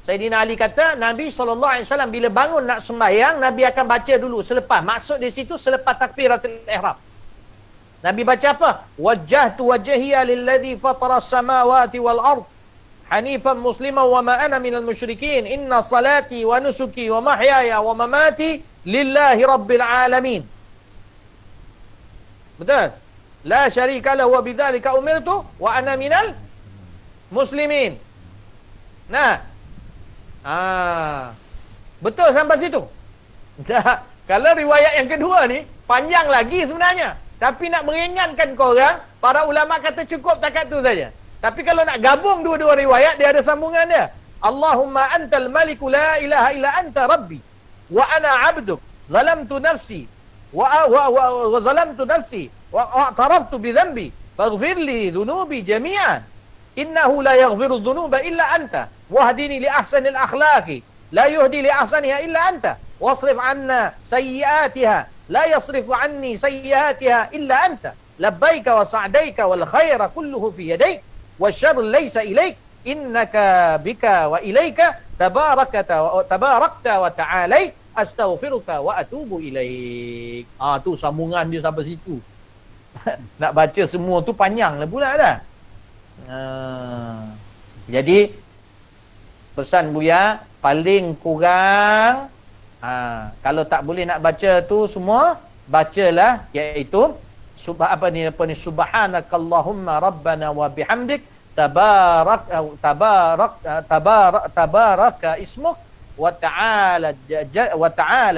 Sayyidina Ali kata Nabi SAW bila bangun nak sembahyang, Nabi akan baca dulu selepas, maksud di situ selepas takbiratul ihram. Nabi baca apa? Wajjahtu wajhiya lilladzi fatara as-samawati wal ard hanifan musliman wa ma ana minal musyrikin inna salati wa nusuki wa mahyaya wa mamati lillahi rabbil alamin. Betul? La syarika lahu wa bidzalika umirtu wa ana minal muslimin. Nah. Betul sampai situ. Kalau riwayat yang kedua ni panjang lagi sebenarnya. Tapi nak meringankan kau orang, para ulama kata cukup takat tu saja. Tapi kalau nak gabung dua-dua riwayat, dia ada sambungan dia. Allahumma antal maliku la ilaha illa anta rabbi wa ana abduk zalamtu nafsi wa zalamtu nafsi wa a'taraftu bi dhanbi faghfir li dhunubi jami'an innahu la yaghfiru dhunuba illa anta wahdini li ahsanil akhlaqi la yuhdi li ahsaniha illa anta wasrif anna sayyi'atiha la yasrifu anni sayyi'atiha illa anta labbaika wa sa'daika wal khaira kulluhu fi yadayk wasyarru laysa ilaik innaka bika wa ilaika tabarakta wa ta'alai astaghfiruka wa atubu ilaik. Tu sambungan dia sampai situ. Nak baca semua tu panjang lah pula dah. Jadi pesan Buya paling kurang kalau tak boleh nak baca tu semua, bacalah iaitu subhanakallahumma rabbana wa bihamdik tabaraka ismuk wa ta'ala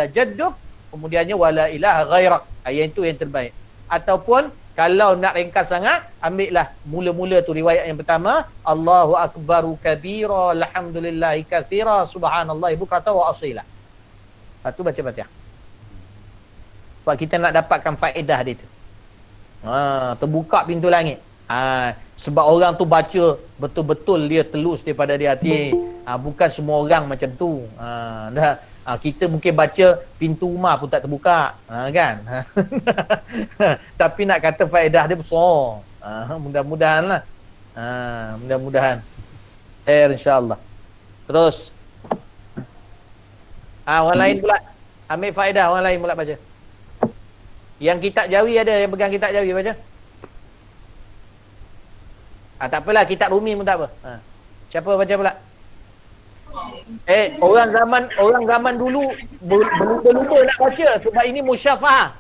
jadduk, kemudiannya wala ilaha ghairak. Ayat itu yang terbaik. Ataupun kalau nak ringkas sangat, ambillah mula-mula tu riwayat yang pertama, Allahu akbaru kabira alhamdulillahi katsira subhanallahi bukratan wa asila. Lepas tu baca Fatihah. Sebab kita nak dapatkan faedah dia tu. Terbuka pintu langit. Sebab orang tu baca betul-betul dia telus daripada di hati. Bukan semua orang macam tu. Kita mungkin baca pintu rumah pun tak terbuka, kan? Tapi nak kata faedah dia besar. Mudah-mudahan lah. Mudah-mudahan. InsyaAllah. Terus. Orang lain pula ambil faedah, orang lain pula baca. Yang kitab Jawi ada, yang pegang kitab Jawi baca. Tak apalah, kitab Rumi pun tak apa. Siapa baca pula? Orang zaman dulu berlupa-lupa nak baca sebab ini musyafah.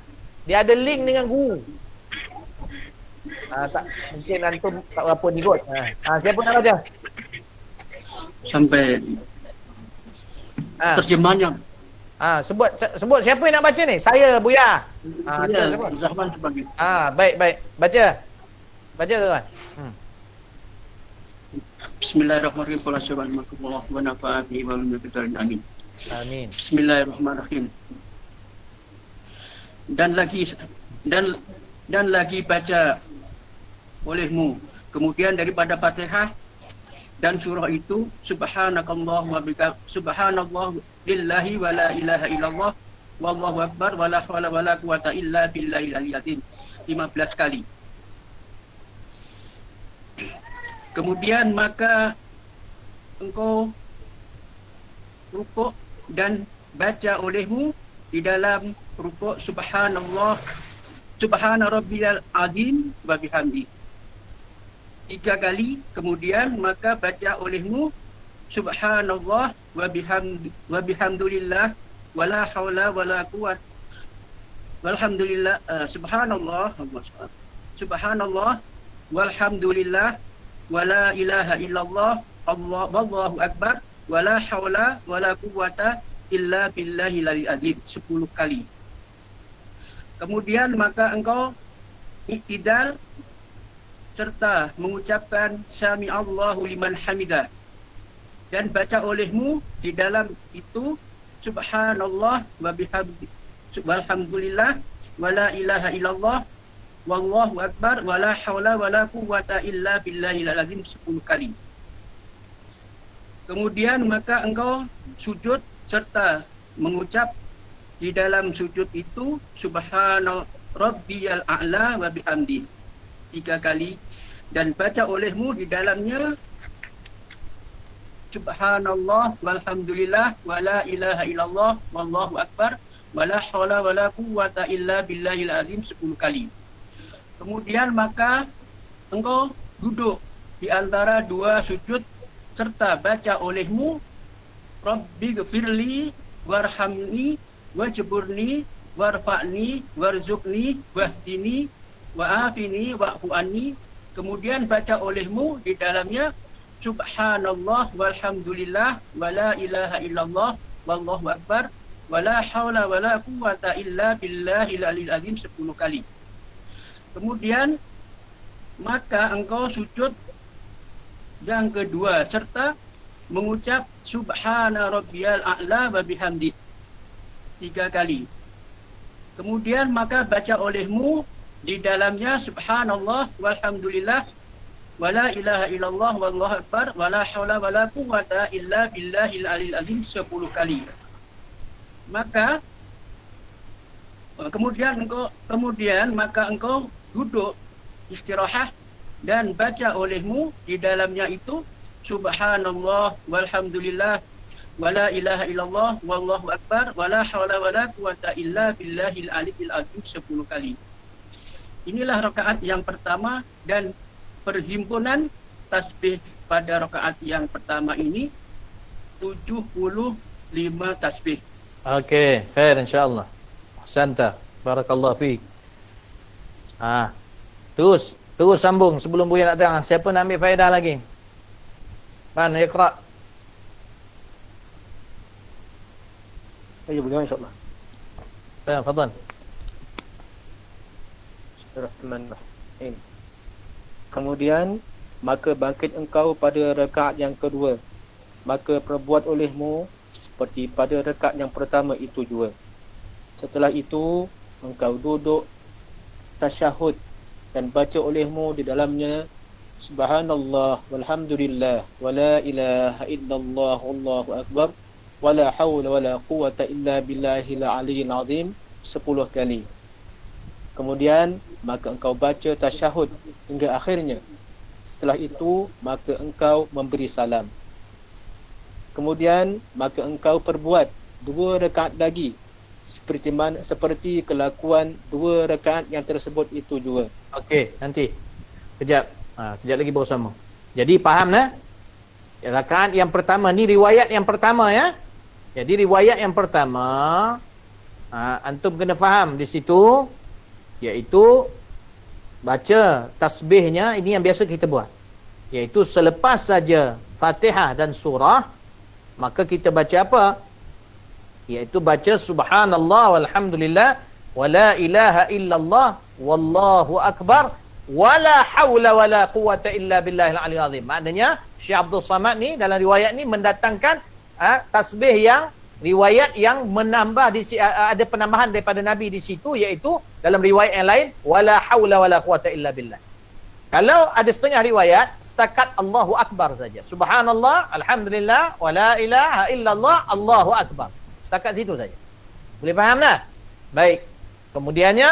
Dia ada link dengan guru. Tak mungkin antum tak berapa ni kot. Siapa nak baca? Sampai terjemahannya. Sebut siapa yang nak baca ni? Saya, Buya. Zahman sebagai. Baik. Baca tuan. Bismillahirrahmanirrahim. Assalamualaikum warahmatullahi wabarakatuh. Amin. Amin. Bismillahirrahmanirrahim. Dan lagi baca olehmu. Kemudian daripada Fatihah dan surah itu, subhanakallah wa bihamdika, subhanallah lillahi wa la ilaha illallah wallahu akbar wa la hawla wa la quwata illa billahil aliyyil azim 15 kali. Kemudian maka engkau rukuk dan baca olehmu di dalam rukuk subhanallah subhana rabbiyal azim wa bihamdi 3 kali. Kemudian maka baca olehmu subhanallah wa bihamdillah wala haula wala quwwata walhamdulillah subhanallah walhamdulillah wala ilaha illallah wallahu akbar wala haula wala quwwata illa billahil aliyyil azim 10 kali. Kemudian maka engkau iktidal serta mengucapkan sami Allahu liman hamidah dan baca olehmu di dalam itu subhanallah wa bihamdi walhamdulillah wala ilaha illallah wallahu akbar wala haula wala quwwata illa billahil azim 10 kali. Kemudian maka engkau sujud serta mengucap di dalam sujud itu subhana rabbiyal a'la wa bihamdi 3 kali dan baca olehmu di dalamnya subhanallah walhamdulillah wala ilaha illallah wallahu akbar wala haula wala quwwata illa billahil azim 10 kali. Kemudian maka engkau duduk di antara 2 sujud serta baca olehmu Rabbighfirli warhamni wajburni warfa'ni warzuqni wahdini wa'afini wa'fu anni. Kemudian baca olehmu di dalamnya subhanallah walhamdulillah wala ilaha illallah wallahu akbar wala haula wala quwwata illa billahil aliyyil azim 10 kali. Kemudian maka engkau sujud yang kedua serta mengucap subhana rabbiyal a'la wa bihamdi 3 kali. Kemudian maka baca olehmu di dalamnya subhanallah walhamdulillah wala ilaha illallah wallahu akbar wala haula wala quwwata illa billahil aliyil azim 10 kali. Maka kemudian maka engkau duduk istirahat dan baca olehmu di dalamnya itu subhanallah walhamdulillah wala ilaha illallah wallahu akbar wala haula wala quwwata illa billahil aliyil azim 10 kali. Inilah rakaat yang pertama dan perhimpunan tasbih pada rakaat yang pertama ini 75 tasbih. Okey, khair insya-Allah. Ahsanta. Barakallahu fiik. Terus sambung sebelum Buya nak terang. Siapa nak ambil faedah lagi? Man, iqra. Saya boleh insya-Allah. Ya, fadhal. Bismillahirrahmanirrahim. Kemudian maka bangkit engkau pada rakaat yang kedua, maka perbuat olehmu seperti pada rakaat yang pertama itu juga. Setelah itu engkau duduk tasyahud dan baca olehmu di dalamnya subhanallah walhamdulillah wala ilaha illallah wallahu akbar wala haula wala quwwata illa billahil aliyil azim 10 kali. Kemudian maka engkau baca tasyahud hingga akhirnya. Setelah itu maka engkau memberi salam. Kemudian maka engkau perbuat 2 rakaat lagi seperti kelakuan 2 rakaat yang tersebut itu juga. Okey, nanti. Kejap. Kejap lagi baru sama. Jadi faham dah? Rakaat yang pertama ni riwayat yang pertama ya. Jadi riwayat yang pertama antum kena faham di situ, iaitu baca tasbihnya ini yang biasa kita buat, iaitu selepas saja Fatihah dan surah maka kita baca apa? Iaitu baca subhanallah walhamdulillah wala ilaha illallah wallahu akbar wala haula wala quwwata illa billahil aliyil azim. Maknanya Syekh Abdul Samad ni dalam riwayat ni mendatangkan tasbih yang riwayat yang menambah ada penambahan daripada Nabi di situ, iaitu dalam riwayat yang lain wala haula wala quwwata illa billah. Kalau ada setengah riwayat setakat Allahu akbar saja. Subhanallah, alhamdulillah, wala ilaha illallah, Allahu akbar. Setakat situ saja. Boleh faham tak? Baik. Kemudiannya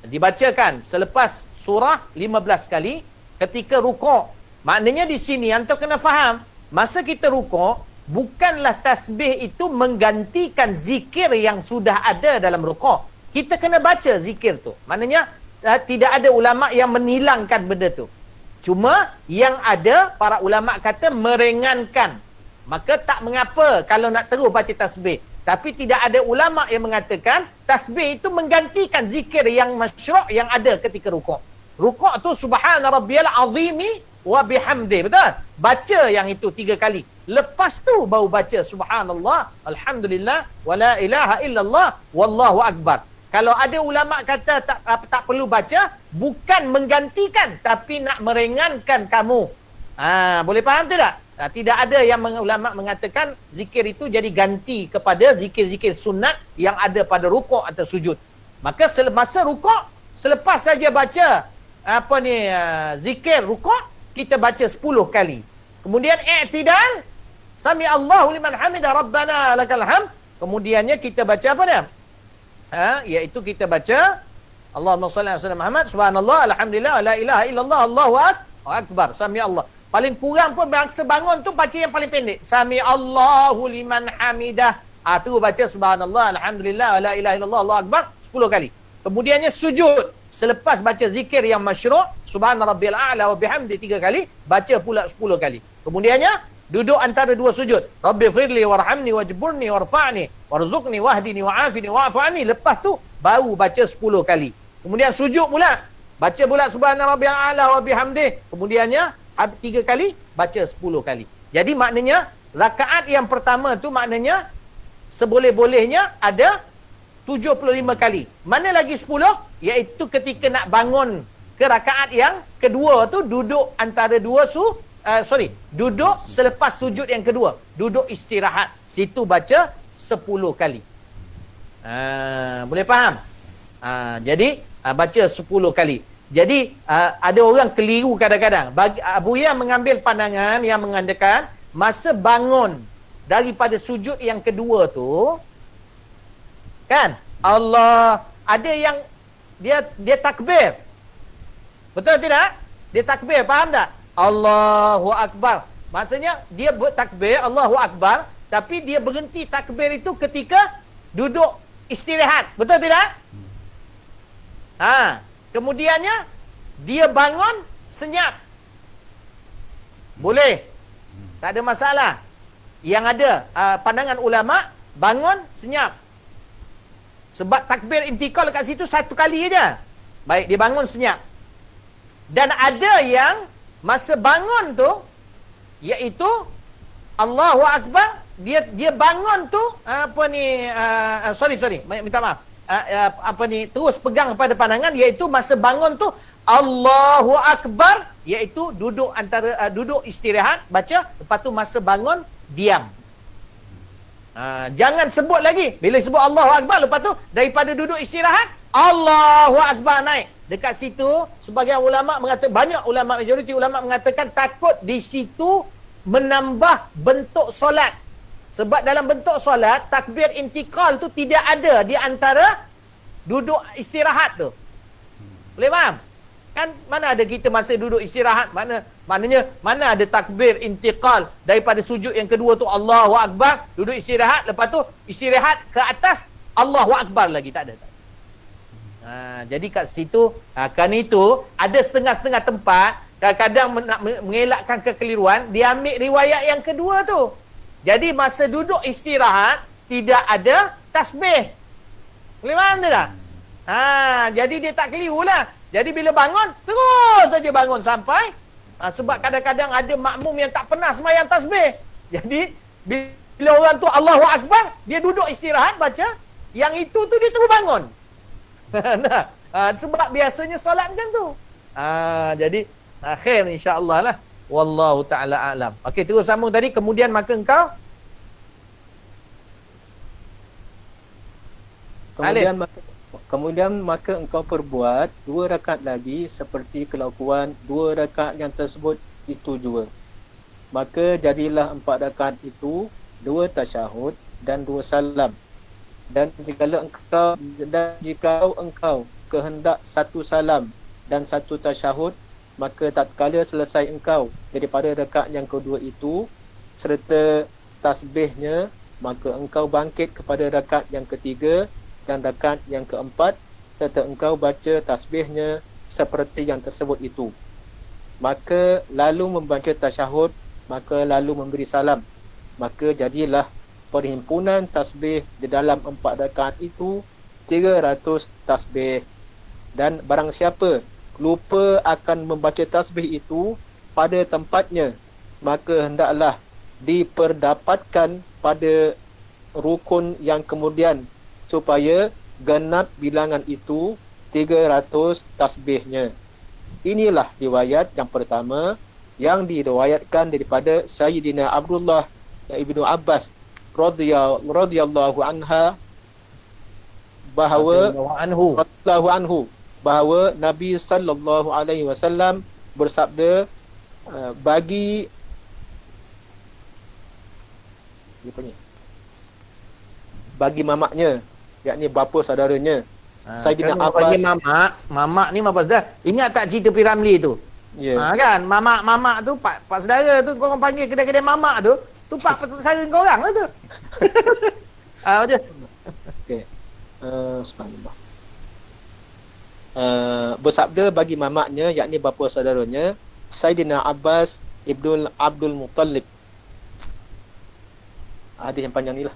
dibacakan selepas surah 15 kali ketika rukuk. Maknanya di sini antum kena faham, masa kita rukuk bukanlah tasbih itu menggantikan zikir yang sudah ada dalam rukuk. Kita kena baca zikir tu. Maknanya tidak ada ulama yang menilangkan benda tu. Cuma yang ada para ulama kata meringankan. Maka tak mengapa kalau nak terus baca tasbih. Tapi tidak ada ulama yang mengatakan tasbih itu menggantikan zikir yang masyru' yang ada ketika rukuk. Rukuk tu subhana rabbiyal azimi wa bihamdi. Betul? Baca yang itu 3 kali. Lepas tu baru baca subhanallah, alhamdulillah, wala ilaha illallah, wallahu akbar. Kalau ada ulama kata tak perlu baca, bukan menggantikan tapi nak meringankan kamu. Boleh faham tak? Tidak ada yang ulama mengatakan zikir itu jadi ganti kepada zikir-zikir sunat yang ada pada rukuk atau sujud. Maka masa rukuk, selepas saja baca zikir rukuk, kita baca 10 kali. Kemudian i'tidal, sami Allahu liman hamidah rabbana lakal hamd. Kemudiannya kita baca apa dia? Iaitu kita baca Allahumma salli ala sayyidina Muhammad, subhanallah, alhamdulillah, la ilaha illallah, Allahu akbar, sami Allah. Paling kurang pun bangsa bangun tu baca yang paling pendek, sami Allahu liman hamidah. Tu baca subhanallah, alhamdulillah, la ilaha illallah, Allahu akbar 10 kali. Kemudiannya sujud, selepas baca zikir yang masyru', subhana rabbiyal a'la wa bihamdi 3 kali, baca pula 10 kali. Kemudiannya duduk antara 2 sujud, rabbi firli warhamni wajburni warfa'ni warzuqni wahdini wa'afini wa'afani. Lepas tu baru baca 10 kali. Kemudian sujud pula, baca pula subhana rabbiyal a'la wa bihamdi. Kemudiannya 3 kali, baca 10 kali. Jadi maknanya rakaat yang pertama tu maknanya seboleh-bolehnya ada 75 kali. Mana lagi 10? Iaitu ketika nak bangun ke rakaat yang kedua tu, duduk antara dua duduk selepas sujud yang kedua, duduk istirahat, situ baca 10 kali. Boleh faham? Jadi baca 10 kali. Jadi ada orang keliru kadang-kadang. Abu Ya mengambil pandangan yang mengatakan masa bangun daripada sujud yang kedua tu, kan, Allah ada yang dia takbir. Betul tidak? Dia takbir, faham tak? Allahu Akbar. Maksudnya dia bertakbir Allahu Akbar, tapi dia berhenti takbir itu ketika duduk istirahat. Betul tidak? Kemudiannya dia bangun senyap. Boleh. Tak ada masalah. Yang ada pandangan ulama, bangun senyap. Sebab takbir intikal kat situ satu kali aja. Baik, dia bangun senyap. Dan ada yang masa bangun tu, iaitu Allahu Akbar, dia bangun tu minta maaf. Terus pegang pada pandangan, iaitu masa bangun tu Allahu Akbar, iaitu duduk duduk istirahat, baca, lepas tu masa bangun diam. Jangan sebut lagi. Bila sebut Allahu Akbar, lepas tu daripada duduk istirahat, Allahu Akbar naik. Dekat situ sebagian ulama mengatakan, banyak ulama, majoriti ulama mengatakan takut di situ menambah bentuk solat. Sebab dalam bentuk solat, takbir intikal tu tidak ada di antara duduk istirahat tu. Boleh faham? Kan mana ada kita masa duduk istirahat, maknanya mana ada takbir intikal daripada sujud yang kedua tu Allahu Akbar, duduk istirahat, lepas tu istirahat ke atas Allahu Akbar lagi, tak ada. Jadi kat situ, kan itu ada setengah-setengah tempat kadang-kadang nak mengelakkan kekeliruan, dia ambil riwayat yang kedua tu. Jadi masa duduk istirahat tidak ada tasbih. Boleh faham tak? Jadi dia tak keliru lah. Jadi bila bangun, terus saja bangun sampai sebab kadang-kadang ada makmum yang tak pernah sembahyang tasbih. Jadi bila orang tu Allahu Akbar, dia duduk istirahat baca, yang itu tu dia terus bangun. Sebab biasanya solat macam tu. Jadi khair insya-Allah lah. Wallahu ta'ala a'lam. Okey, terus sambung tadi. Kemudian maka engkau Kemudian maka engkau perbuat 2 rakaat lagi seperti kelakuan 2 rakaat yang tersebut itu jua. Maka jadilah 4 rakaat itu 2 tasyahud dan 2 salam. Dan jika engkau kehendak 1 salam dan 1 tasyahud, maka tatkala selesai engkau daripada rakaat yang kedua itu serta tasbihnya, maka engkau bangkit kepada rakaat yang ketiga dan rakaat yang keempat serta engkau baca tasbihnya seperti yang tersebut itu. Maka lalu membaca tasyahud, maka lalu memberi salam. Maka jadilah perhimpunan tasbih di dalam 4 rakaat itu 300 tasbih. Dan barang siapa lupa akan membaca tasbih itu pada tempatnya, maka hendaklah diperdapatkan pada rukun yang kemudian supaya genap bilangan itu 300 tasbihnya. Inilah riwayat yang pertama yang diriwayatkan daripada Sayyidina Abdullah Ibnu Abbas radhiyallahu anhu bahawa Nabi sallallahu alaihi wasallam bersabda, bagi mamaknya, yakni bapa saudaranya, Sayyidina Abbas. Mamak ni apa saudara? Ingat tak cerita Piramli tu? Kan mamak tu pak saudara tu, korang panggil kedai-kedai mamak tu pak saudara korang lah tu. Betul. Okey. Subhanallah. Bersabda bagi mamaknya, yakni bapa saudaranya, Sayyidina Abbas ibn Abdul Muttalib. Hadis yang panjang ni lah.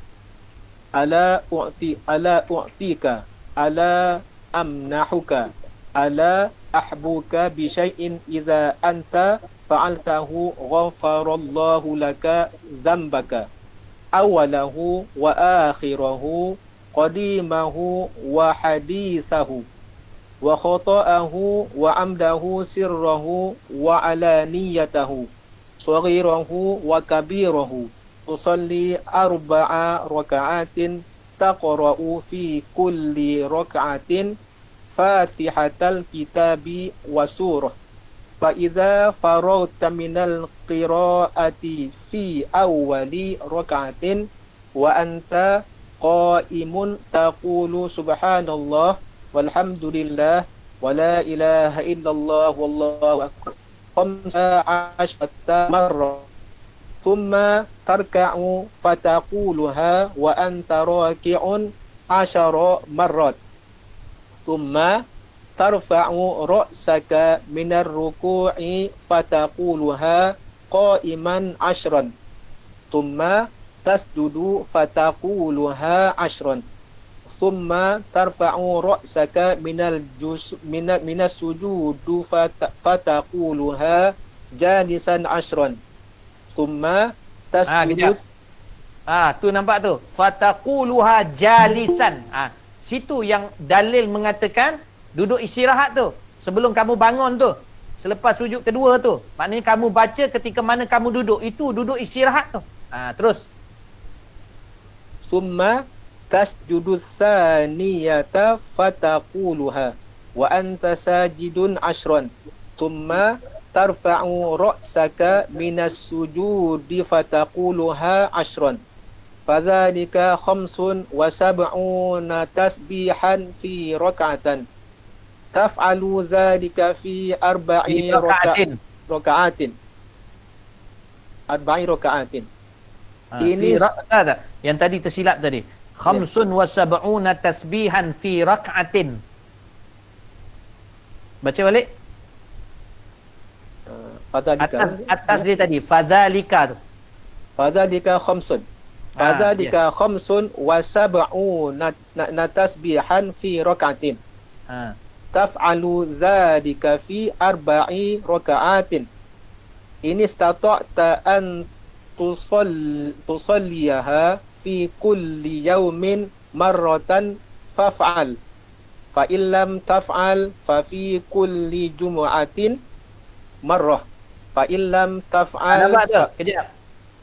Ala u'tika ala amnahuka ala ahbuka bi syai'in idza anta fa'altahu ghafarallahu laka dhanbaka awalahu wa akhirahu qadimahu wa hadithahu wa khata'ahu wa amdahu sirrahu wa alaniyatahu saghirahu wa kabirahu tusalli arba'a raka'atin taqra'u fi kulli raka'atin fatihatal kitabi wa surah فإذا فرغت من القراءة في أول ركعة وأنت قائم تقول سبحان الله والحمد لله ولا إله إلا الله والله أكبر 15 مرة ثم تركع فتقولها وأنت راكع 10 مرات ثم ترفع رأسك من الركوع فتقولها قائما 10 ثم تسجد فتقولها 10 ثم ترفع رأسك من السجود فتقولها جالسا 10 ثم تسجد. Tu nampak tu. Fataquluha jalisan. Situ yang dalil mengatakan duduk istirahat tu. Sebelum kamu bangun tu. Selepas sujud kedua tu. Maknanya kamu baca ketika mana kamu duduk. Itu duduk istirahat tu. Terus. Summa tasjudu tsaniyata fataquluha wa anta sajidun 10. Summa tarfa'u ra'saka minas sujudi fataquluha 10. Fadzalika 75 tasbihan fi rak'atan. Taf'alu dzalika fi arba'i raka'atin. Arba'i raka'atin. Ini yang tadi tersilap tadi. 75 tasbihan fi rak'atin. Baca balik. Atas dia tadi. Fadzalika tu. Fadzalika khamsun. Fadzalika khamsun wa sab'una tasbihan fi rak'atin. Taf'alu dzalika fi arba'i raka'atin. In istata'ta an tusalliyaha fi kulli yawmin marratan faf'al. Fa illam taf'al fa fi kulli jumu'atin marrah. Fa illam taf'al. Nampak tu? Kejap.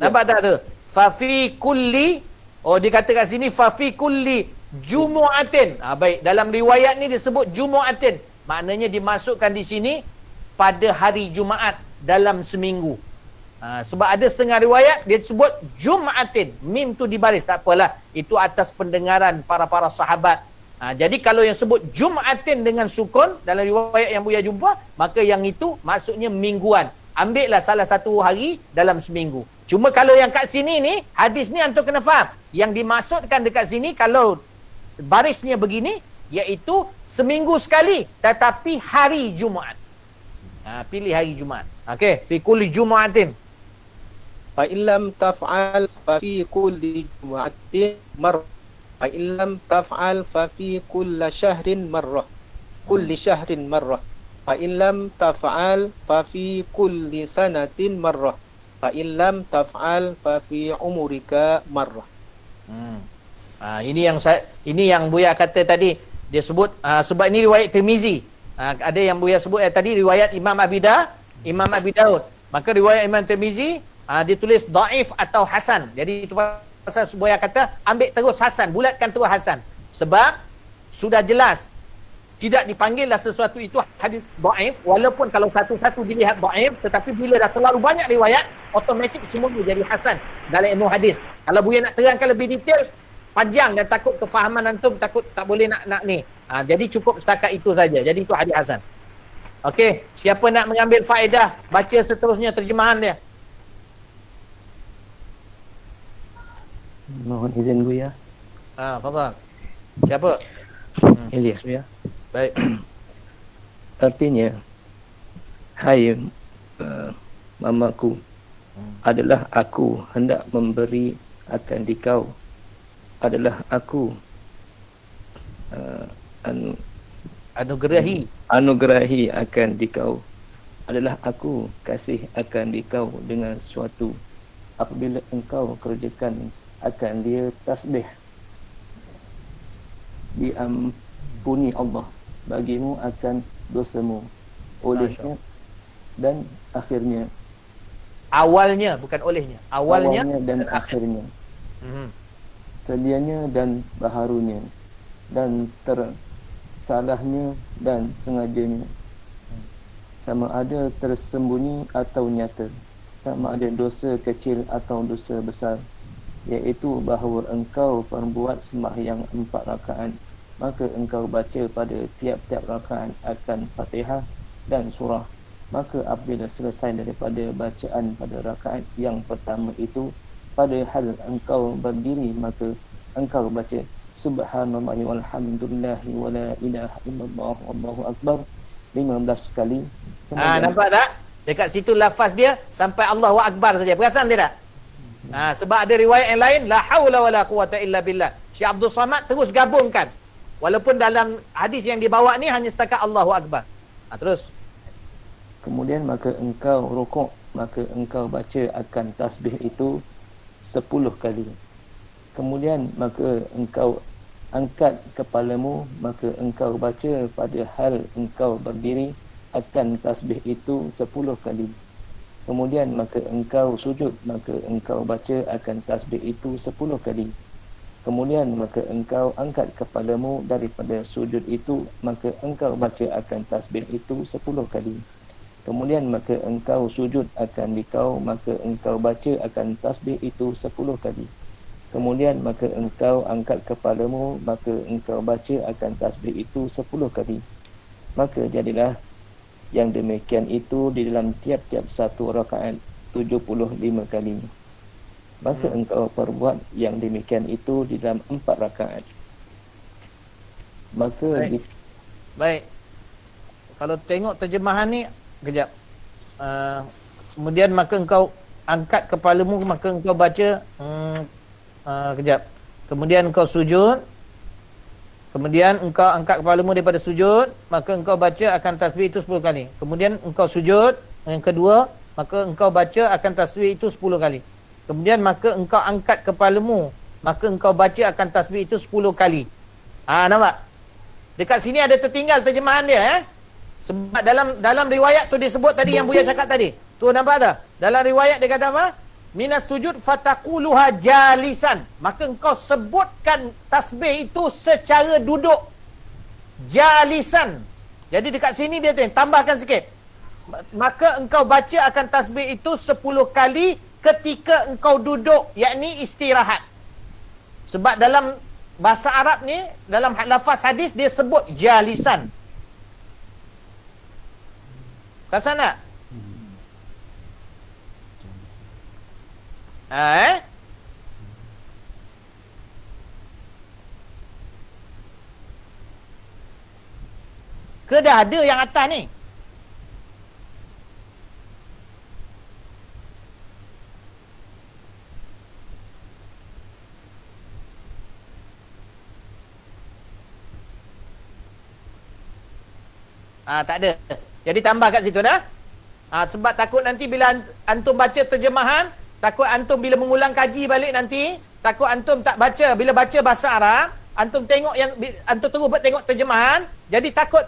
Nampak tak tu? Fa fi kulli. Oh, dia kata kat sini fa fi kulli jumu'atin. Baik, dalam riwayat ni disebut jumu'atin. Maknanya dimasukkan di sini pada hari Jumaat dalam seminggu. Sebab ada setengah riwayat dia sebut Jum'atin. Mim tu dibaris, tak apalah. Itu atas pendengaran para sahabat. Jadi kalau yang sebut Jum'atin dengan sukun dalam riwayat yang Buya jumpa, maka yang itu maksudnya mingguan. Ambillah salah satu hari dalam seminggu. Cuma kalau yang kat sini ni, hadis ni antum kena faham. Yang dimaksudkan dekat sini kalau barisnya begini, iaitu seminggu sekali tetapi hari Jumaat. Pilih hari Jumaat. Okey, fi kulli Jum'atin. Fa illam taf'al fa fi kulli Jum'atin marrah. Fa illam taf'al fa fi kulli syahrin marrah. Kulli syahrin marrah. Fa illam taf'al fa fi kulli sanatin marrah. Fa illam taf'al fa fi umurika marrah. Ini yang Buya kata tadi. Dia sebut sebab ini riwayat Tirmizi. Ada yang Buya sebut tadi riwayat Imam Abi Daud. Maka riwayat Imam Tirmizi dia tulis dhaif atau hasan. Jadi itu pasal Buya kata ambil terus hasan, bulatkan terus hasan. Sebab sudah jelas tidak dipanggillah sesuatu itu hadis dhaif, walaupun kalau satu-satu dilihat dhaif, tetapi bila dah terlalu banyak riwayat, automatik semua jadi hasan dalam ilmu hadis. Kalau Buya nak terangkan lebih detail, panjang dan takut kefahaman antum takut tak boleh nak ni. Jadi cukup setakat itu saja. Jadi itu hadis hasan. Okey, siapa nak mengambil faedah, baca seterusnya terjemahan dia. Mohon izin Buya. Fadhal. Siapa? Ilyas Buya. Baik. Artinya, hai mamaku, adalah aku hendak memberi akan dikau, adalah aku anugerahi akan dikau, adalah aku kasih akan dikau dengan sesuatu apabila engkau kerjakan akan dia tasbih. diampuni Allah bagimu akan dosamu. Olehnya dan akhirnya. Awalnya, bukan olehnya. Awalnya dan akhirnya. Sedianya dan baharunya. Dan tersalahnya dan sengajanya. Sama ada tersembunyi atau nyata. Sama ada dosa kecil atau dosa besar, iaitu bahawa engkau perbuat sembahyang 4 rakaat, maka engkau baca pada tiap-tiap rakaat akan Fatihah dan surah. Maka apabila selesai daripada bacaan pada rakaat yang pertama itu, pada hal engkau berdiri, maka engkau baca Subhanallah walhamdulillah wa la ilaha illallah wallahu akbar 15 kali. Nampak tak? Dekat situ lafaz dia sampai Allahu Akbar saja. Perasan dia tak? Sebab ada riwayat yang lain, la haula wala quwata illa billah. Syekh Abdul Samad terus gabungkan. Walaupun dalam hadis yang dibawa ni hanya setakat Allahu Akbar. Terus. Kemudian maka engkau rukuk, maka engkau baca akan tasbih itu 10 kali. Kemudian maka engkau angkat kepalamu, maka engkau baca pada hal engkau berdiri akan tasbih itu 10 kali. Kemudian maka engkau sujud, maka engkau baca akan tasbih itu 10 kali. Kemudian maka engkau angkat kepalamu daripada sujud itu, maka engkau baca akan tasbih itu 10 kali. Kemudian maka engkau sujud akan dikau, maka engkau baca akan tasbih itu 10 kali. Kemudian maka engkau angkat kepalamu, maka engkau baca akan tasbih itu 10 kali. Maka jadilah yang demikian itu di dalam tiap-tiap satu rakaat 75 kali. Maka engkau perbuat yang demikian itu di dalam 4 rakaat. Maka Baik. Kalau tengok terjemahan ni, kejap. Kemudian maka engkau angkat kepalamu, maka engkau baca kejap. Kemudian engkau sujud. Kemudian engkau angkat kepalamu daripada sujud, maka engkau baca akan tasbih itu 10 kali. Kemudian engkau sujud yang kedua, maka engkau baca akan tasbih itu 10 kali. Kemudian maka engkau angkat kepalamu, maka engkau baca akan tasbih itu 10 kali. Nampak? Dekat sini ada tertinggal terjemahan dia. Sebab dalam riwayat tu disebut tadi yang Buya cakap tadi. Tu nampak tak? Dalam riwayat dia kata apa? Minas sujud fataquluha jalisan. Maka engkau sebutkan tasbih itu secara duduk. Jalisan. Jadi dekat sini dia tambahkan sikit. Maka engkau baca akan tasbih itu 10 kali ketika engkau duduk, yakni istirahat. Sebab dalam bahasa Arab ni, dalam lafaz hadis dia sebut jalisan. Perasan tak? Ke dah ada yang atas ni? Tak ada. Jadi tambah kat situ dah. Sebab takut nanti bila antum baca terjemahan, takut antum bila mengulang kaji balik nanti, takut antum tak baca. Bila baca bahasa Arab, antum tengok yang antum terus tengok terjemahan, jadi takut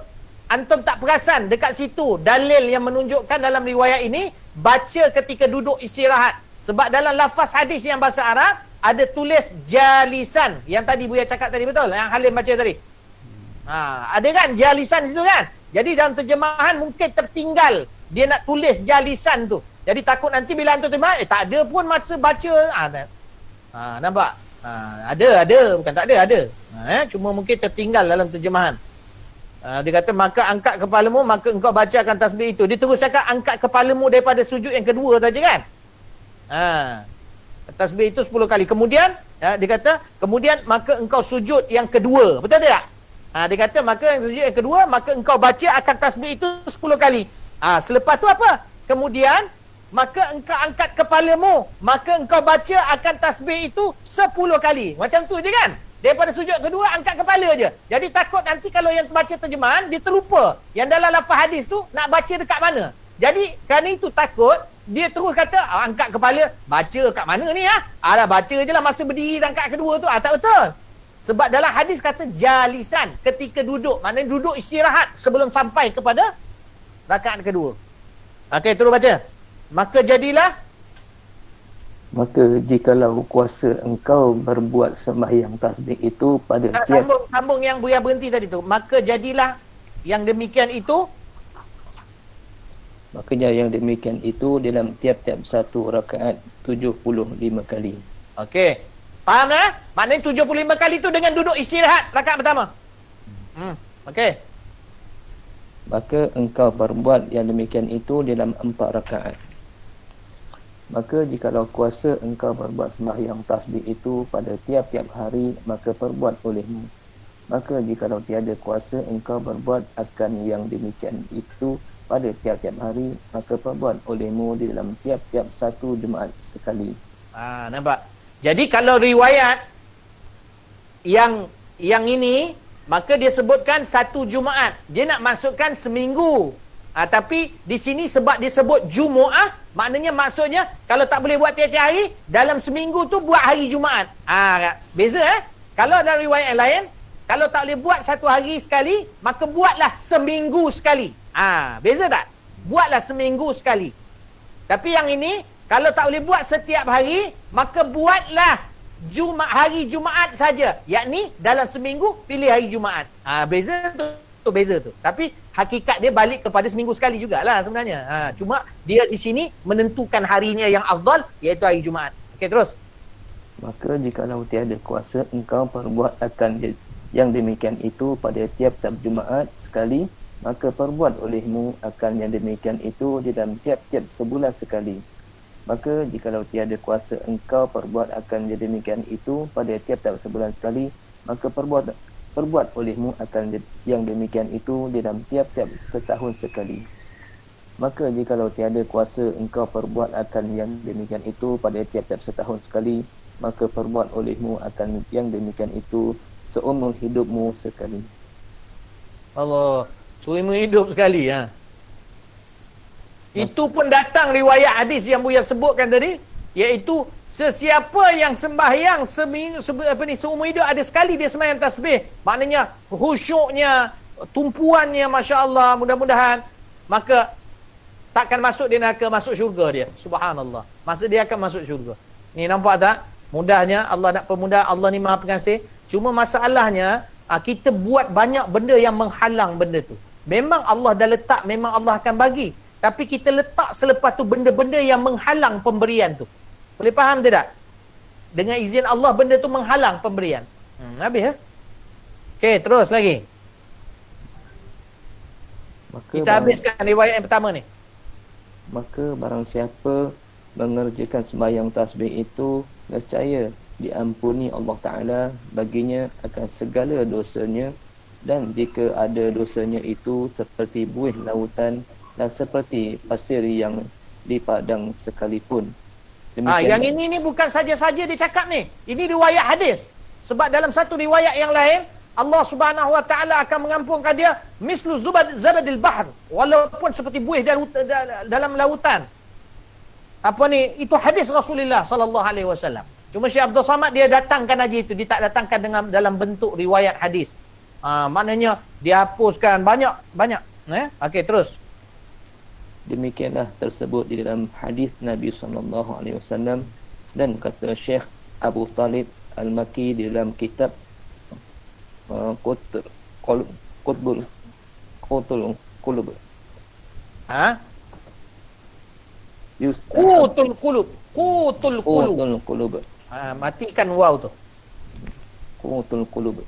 antum tak perasan dekat situ dalil yang menunjukkan dalam riwayat ini baca ketika duduk istirahat. Sebab dalam lafaz hadis yang bahasa Arab ada tulis jalisan. Yang tadi Buya cakap tadi betul, yang Halim baca tadi. Ada kan jalisan situ kan? Jadi dalam terjemahan mungkin tertinggal dia nak tulis jalisan tu. Jadi takut nanti bila antum terjemah, tak ada pun masa baca. Nampak? Ada. Bukan tak ada. Cuma mungkin tertinggal dalam terjemahan. Dia kata, maka angkat kepalamu, maka engkau baca akan tasbih itu. Dia terus cakap, angkat kepalamu daripada sujud yang kedua saja kan? Tasbih itu 10 kali. Kemudian, dia kata, kemudian maka engkau sujud yang kedua. Betul tak? Dia kata, maka yang sujud yang kedua, maka engkau baca akan tasbih itu 10 kali. Selepas tu apa? Kemudian, maka engkau angkat kepalamu, maka engkau baca akan tasbih itu 10 kali. Macam tu je kan? Daripada sujud kedua, angkat kepala je. Jadi takut nanti kalau yang baca terjemahan, dia terlupa. Yang dalam lafaz hadis tu, nak baca dekat mana. Jadi, kerana itu takut, dia terus kata, angkat kepala, baca kat mana ni? Baca je lah masa berdiri dan angkat kedua tu. Tak betul. Sebab dalam hadis kata jalisan, ketika duduk. Maknanya duduk istirahat sebelum sampai kepada rakaat kedua. Okey, terus baca. Maka jadilah, Maka jikalau kuasa engkau berbuat sembahyang tasbih itu pada tiap sambung yang Buya berhenti tadi tu. Maka jadilah yang demikian itu, makanya yang demikian itu dalam tiap-tiap satu rakaat 75 kali. okey. Faham dah? Maknanya 75 kali tu dengan duduk istirahat rakaat pertama. Okey. Maka engkau berbuat yang demikian itu dalam 4 rakaat. Maka jikalau kuasa engkau berbuat sembahyang tasbih itu pada tiap-tiap hari, maka perbuat olehmu. Maka jikalau tiada kuasa engkau berbuat akan yang demikian itu pada tiap-tiap hari, maka perbuat olehmu di dalam tiap-tiap satu Jumaat sekali. Nampak? Jadi kalau riwayat yang ini, maka dia sebutkan satu Jumaat. Dia nak masukkan seminggu. Tapi di sini sebab dia sebut Jumu'ah, maknanya maksudnya kalau tak boleh buat tiap-tiap hari, dalam seminggu tu buat hari Jumaat. Beza Kalau ada riwayat yang lain, kalau tak boleh buat satu hari sekali, maka buatlah seminggu sekali. Beza tak? Buatlah seminggu sekali. Tapi yang ini, kalau tak boleh buat setiap hari, maka buatlah hari Jumaat saja. Yakni dalam seminggu pilih hari Jumaat. Beza tu. Tapi hakikat dia balik kepada seminggu sekali jugalah sebenarnya. Cuma dia di sini menentukan harinya yang afdal, iaitu hari Jumaat. Okey, terus. Maka jikalau tiada kuasa engkau perbuat akan yang demikian itu pada tiap-tiap Jumaat sekali, maka perbuat olehmu akan yang demikian itu di dalam tiap-tiap sebulan sekali. Maka jikalau tiada kuasa engkau perbuat akan yang demikian itu pada tiap-tiap sebulan sekali, maka perbuat olehmu akan yang demikian itu di dalam tiap-tiap setahun sekali. Maka jikalau tiada kuasa engkau perbuat akan yang demikian itu pada tiap-tiap setahun sekali, maka perbuat olehmu akan yang demikian itu seumur hidupmu sekali. Allah, seumur hidup sekali. Itu pun datang riwayat hadis yang Buya sebutkan tadi, iaitu sesiapa yang sembahyang seumur hidup ada sekali dia sembahyang tasbih, maknanya khusyuknya, tumpuannya, masya-Allah, mudah-mudahan, maka takkan masuk dia neraka, masuk syurga dia. Subhanallah. Maksud dia akan masuk syurga. Ni nampak tak? Mudahnya Allah nak permudah. Allah ni Maha Pengasih. Cuma masalahnya kita buat banyak benda yang menghalang benda tu. Memang Allah dah letak, memang Allah akan bagi. Tapi kita letak selepas tu benda-benda yang menghalang pemberian tu. Boleh faham tidak? Dengan izin Allah benda tu menghalang pemberian. Habis Okey, terus lagi. Kita habiskan riwayat yang pertama ni. Maka barang siapa mengerjakan sembahyang tasbih itu, nescaya diampuni Allah Ta'ala baginya akan segala dosanya, dan jika ada dosanya itu seperti buih lautan dan seperti pasir yang di padang sekalipun. Yang ini bukan saja-saja dia cakap ni. Ini riwayat hadis. Sebab dalam satu riwayat yang lain, Allah Subhanahu Wa Ta'ala akan mengampunkan dia mislu zabadil bahr, walaupun seperti buih dalam lautan. Itu hadis Rasulullah sallallahu alaihi wasallam. Cuma Syekh Abdul Samad dia datangkan aja itu, dia tak datangkan dengan dalam bentuk riwayat hadis. Maknanya dia hapuskan banyak. Okey, terus. Demikianlah tersebut di dalam hadis Nabi sallallahu alaihi wasallam, dan kata Syekh Abu Talib Al-Maki di dalam kitab Qutbul Qulub. Qutul Qulub. Matikan waw tu. Qutul Qulub.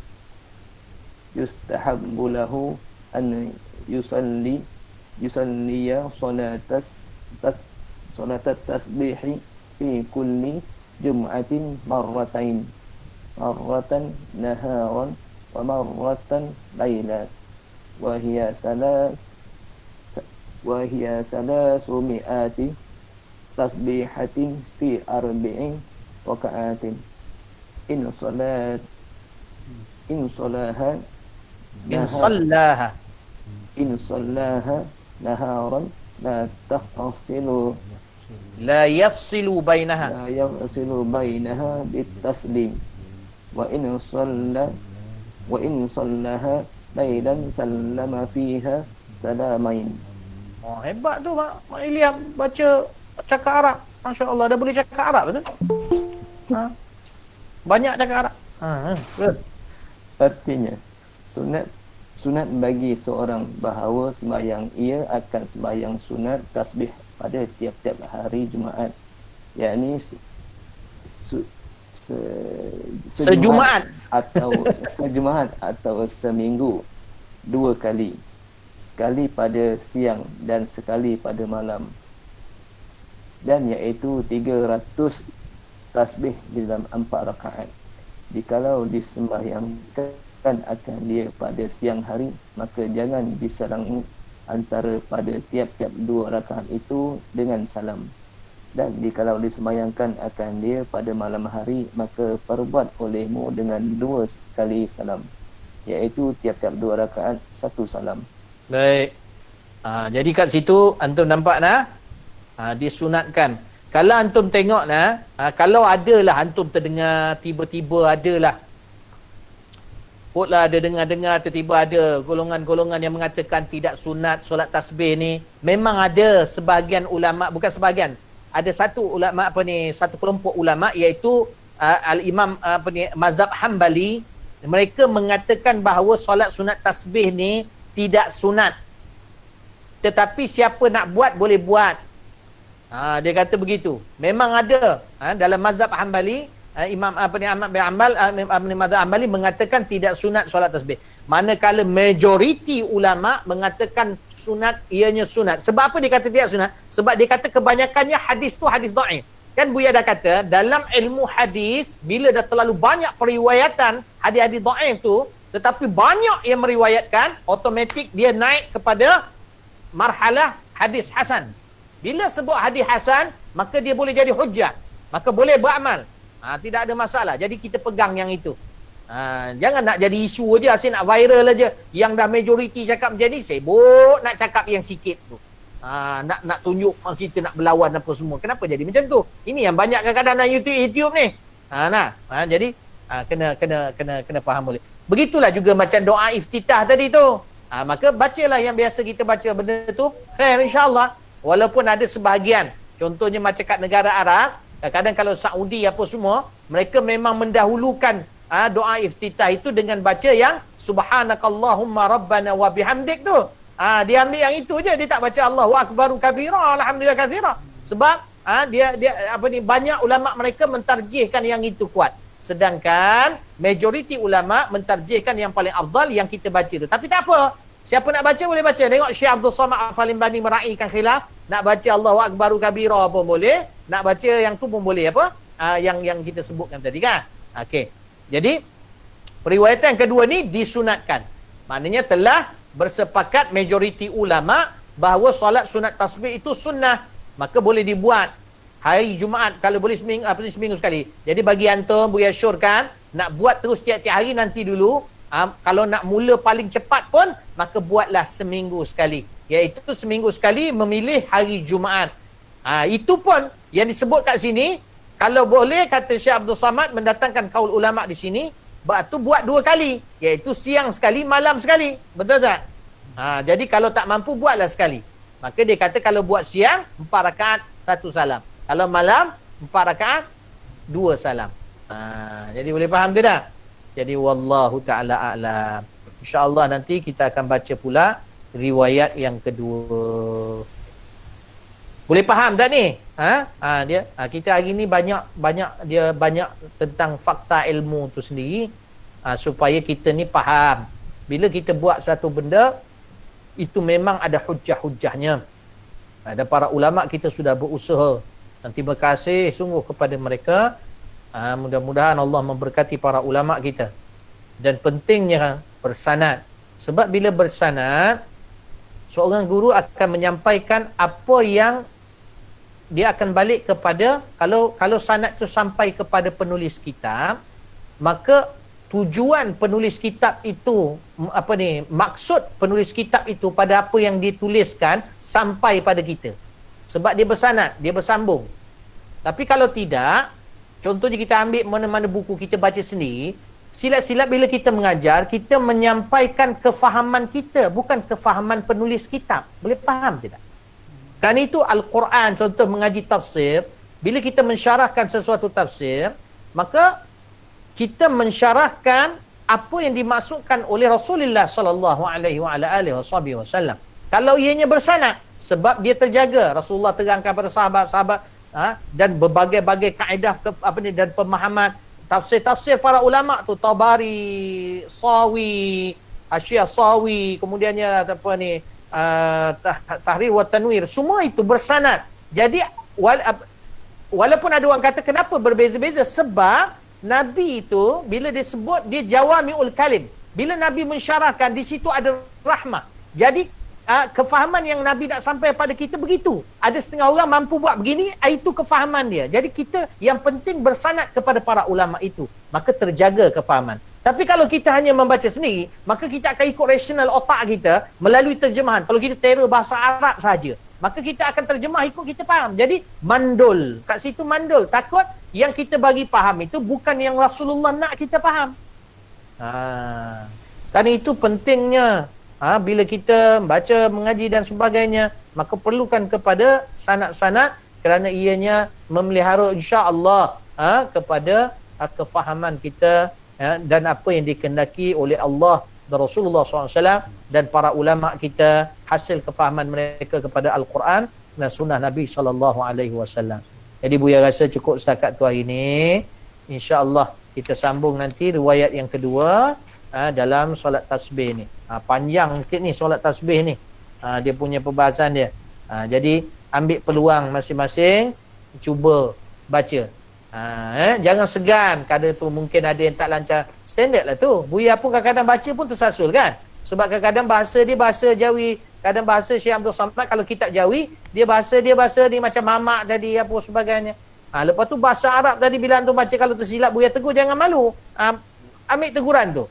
Yustahabbu lahu an yusalliya salatat tasbihi fi kulli jum'atin marratan naharan wa marratan laylan wa hiya salasumi'ati tasbihatin fi arba'in raka'atin in sallaha naharan la yafsilu bainaha bitaslim wa in shalla wa in shallaha lailan sallama fiha salamain. Oh, hebat tu Mak Iliam baca cakap Arab. Masya-Allah, dah boleh cakap Arab betul? Ha. Banyak cakap Arab. Terus. Artinya sunat bagi seorang bahawa sembahyang ia akan sembahyang sunat tasbih pada tiap-tiap hari Jumaat, yakni Sejumaat atau seminggu 2 kali, sekali pada siang dan sekali pada malam, dan iaitu 300 tasbih di dalam 4 rakaat. Jikalau disembahyangkan akan dia pada siang hari, maka jangan diselang antara pada tiap-tiap 2 rakaat itu dengan salam. Dan jikalau disembahyangkan akan dia pada malam hari, maka perbuat olehmu dengan 2 kali salam, iaitu tiap-tiap 2 rakaat 1 salam. Baik. Jadi kat situ antum nampak nah, disunatkan. Kalau antum tengok nah, kalau adalah antum terdengar tiba-tiba adalah Kotlah ada dengar-dengar tiba-tiba ada golongan-golongan yang mengatakan tidak sunat solat tasbih ni. Memang ada sebahagian ulama, bukan sebahagian, ada satu ulama satu kelompok ulama iaitu al-Imam mazhab Hambali. Mereka mengatakan bahawa solat sunat tasbih ni tidak sunat. Tetapi siapa nak buat boleh buat. Dia kata begitu. Memang ada dalam mazhab Hambali. Imam Ahmad bin Hanbal, mazhab Hambali mengatakan tidak sunat solat tasbih. Manakala majoriti ulama mengatakan sunat, ianya sunat. Sebab apa dia kata tidak sunat? Sebab dia kata kebanyakannya hadis tu hadis dhaif. Kan Buya dah kata dalam ilmu hadis, bila dah terlalu banyak periwayatan hadis-hadis dhaif tu, tetapi banyak yang meriwayatkan, automatik dia naik kepada marhalah hadis hasan. Bila sebut hadis hasan, maka dia boleh jadi hujjah, maka boleh beramal. Tidak ada masalah. Jadi kita pegang yang itu. Jangan nak jadi isu je, asyik nak viral aja. Yang dah majoriti cakap macam ni, sibuk nak cakap yang sikit tu. Nak tunjuk kita nak berlawan apa semua. Kenapa jadi macam tu? Ini yang banyak kadang-kadang dalam YouTube ni. Jadi kena faham boleh. Begitulah juga macam doa iftitah tadi tu. Maka bacalah yang biasa kita baca benda tu. Khair insya-Allah. Walaupun ada sebahagian, contohnya macam kat negara Arab, kadang kalau Saudi apa semua, mereka memang mendahulukan doa iftitah itu dengan baca yang subhanakallahumma rabbana wa bihamdik tu. Dia ambil yang itu je, dia tak baca Allahu akbaru kabira alhamdulillah katsira. Sebab dia banyak ulama mereka mentarjihkan yang itu kuat. Sedangkan majoriti ulama mentarjihkan yang paling afdal yang kita baca tu. Tapi tak apa. Siapa nak baca boleh baca. Tengok Syekh Abdul Samad Al-Falimbani meraihkan khilaf. Nak baca Allahu akbaru kabira pun boleh. Nak baca yang tu pun boleh apa? Yang kita sebutkan tadi kan. Okey. Jadi periwayatan yang kedua ni disunatkan. Maknanya telah bersepakat majoriti ulama bahawa solat sunat tasbih itu sunnah. Maka boleh dibuat hari Jumaat kalau boleh seminggu sekali. Jadi bagi antum Buya syorkan nak buat terus tiap-tiap hari nanti dulu. Kalau nak mula paling cepat pun maka buatlah seminggu sekali. Iaitu seminggu sekali memilih hari Jumaat. Itu pun yang disebut kat sini, kalau boleh kata Syekh Abdul Samad mendatangkan kaul ulama di sini, tu buat 2 kali, iaitu siang sekali, malam sekali. Betul tak? Jadi kalau tak mampu buatlah sekali. Maka dia kata kalau buat siang 4 rakaat 1 salam. Kalau malam 4 rakaat 2 salam. Jadi boleh faham ke tak? Jadi wallahu taala a'lam. Insya-Allah nanti kita akan baca pula riwayat yang kedua. Boleh faham tak ni? Kita hari ni banyak tentang fakta ilmu tu sendiri, supaya kita ni faham. Bila kita buat satu benda itu memang ada hujah-hujahnya. Ada para ulama kita sudah berusaha. Dan terima kasih sungguh kepada mereka. Mudah-mudahan Allah memberkati para ulama kita. Dan pentingnya bersanad. Sebab bila bersanad, seorang guru akan menyampaikan apa yang dia akan balik kepada, kalau sanad itu sampai kepada penulis kitab, maka tujuan penulis kitab itu, maksud penulis kitab itu pada apa yang dituliskan sampai pada kita. Sebab dia bersanad, dia bersambung. Tapi kalau tidak, contohnya kita ambil mana-mana buku kita baca sendiri, silap-silap bila kita mengajar, kita menyampaikan kefahaman kita, bukan kefahaman penulis kitab. Boleh faham tidak? Kan itu Al-Quran, contoh mengaji tafsir, bila kita mensyarahkan sesuatu tafsir, maka kita mensyarahkan apa yang dimaksudkan oleh Rasulullah sallallahu alaihi wasallam. Kalau ianya bersanad, sebab dia terjaga, Rasulullah terangkan pada sahabat-sahabat dan berbagai-bagai kaedah dan pemahaman tafsir-tafsir para ulama tu, Tabari, Sawi, Asy-Syaikh Sawi, kemudiannya Tahrir wa Tanwir, semua itu bersanad. Jadi walaupun ada orang kata kenapa berbeza-beza, sebab Nabi itu bila dia sebut dia jawami'ul kalim. Bila Nabi mensyarahkan, di situ ada rahmah. Jadi kefahaman yang Nabi nak sampai pada kita begitu. Ada setengah orang mampu buat begini, itu kefahaman dia. Jadi kita yang penting bersanad kepada para ulama itu, maka terjaga kefahaman. Tapi kalau kita hanya membaca sendiri, maka kita akan ikut rasional otak kita melalui terjemahan. Kalau kita teror bahasa Arab saja, maka kita akan terjemah ikut kita faham. Jadi mandul, kat situ mandul. Takut yang kita bagi faham itu bukan yang Rasulullah nak kita faham. Kan itu pentingnya. Bila kita baca, mengaji dan sebagainya, maka perlukan kepada sanad-sanad, kerana ianya memelihara insya-Allah kepada kefahaman kita dan apa yang dikehendaki oleh Allah dan Rasulullah SAW dan para ulama kita, hasil kefahaman mereka kepada Al-Quran dan sunnah Nabi SAW. Jadi Buya rasa cukup setakat tu hari ini. InsyaAllah kita sambung nanti riwayat yang kedua dalam solat tasbih ni. Panjang sikit ni solat tasbih ni. Dia punya perbahasan dia. Jadi ambil peluang masing-masing, cuba baca. Jangan segan, kadang tu mungkin ada yang tak lancar. Standard lah tu. Buya pun kadang-kadang baca pun tersasul kan. Sebab kadang-kadang bahasa dia bahasa Jawi, kadang bahasa Syekh Abdul Samad, kalau kitab Jawi, dia bahasa ni macam mamak tadi apa sebagainya. Lepas tu bahasa Arab tadi bila antum baca, kalau tersilap Buya tegur, jangan malu. Ambil teguran tu.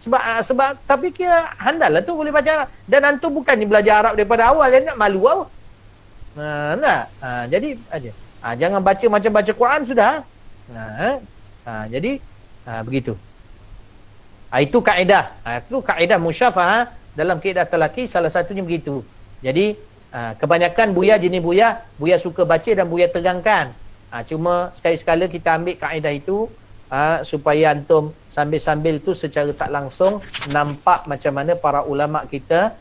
Sebab tapi kira handal lah tu boleh baca Arab. Dan antum bukannya belajar Arab daripada awal, dia nak malu apa? Jadi aja. Jangan baca macam baca Quran sudah. Jadi begitu. Itu kaedah. Itu kaedah musyafahah dalam kaedah talaqi, salah satunya begitu. Jadi kebanyakan jenis Buya suka baca dan Buya terangkan. Cuma sekali-sekala kita ambil kaedah itu supaya antum sambil-sambil tu secara tak langsung nampak macam mana para ulama kita,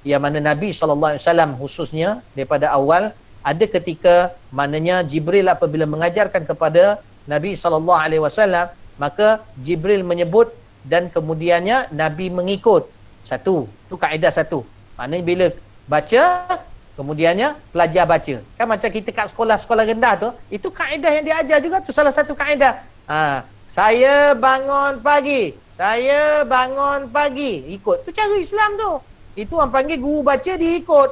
yang mana Nabi SAW khususnya daripada awal, ada ketika mananya Jibril apabila mengajarkan kepada Nabi SAW, maka Jibril menyebut dan kemudiannya Nabi mengikut. Satu, tu kaedah satu. Maknanya bila baca, kemudiannya pelajar baca. Kan macam kita kat sekolah-sekolah rendah tu, itu kaedah yang dia ajar juga tu, salah satu kaedah. Saya bangun pagi, ikut. Tu cara Islam tu. Itu orang panggil guru baca, dia ikut.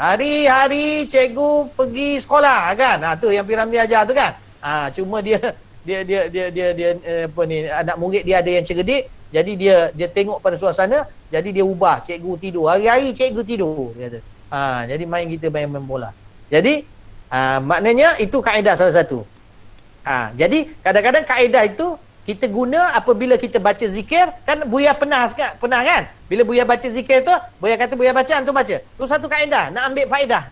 Hari-hari cikgu pergi sekolah kan. Tu yang Piramli ajar tu kan. Cuma dia apa ni, anak murid dia ada yang cerdik, jadi dia tengok pada suasana, jadi dia ubah. Cikgu tidur, hari-hari cikgu tidur, dia kata. Jadi main bola. Jadi maknanya itu kaedah salah satu. Jadi kadang-kadang kaedah itu kita guna apabila kita baca zikir. Kan Buya pernah kan? Bila Buya baca zikir tu, Buya kata Buya baca, antum baca. Tu satu kaedah, nak ambil faedah.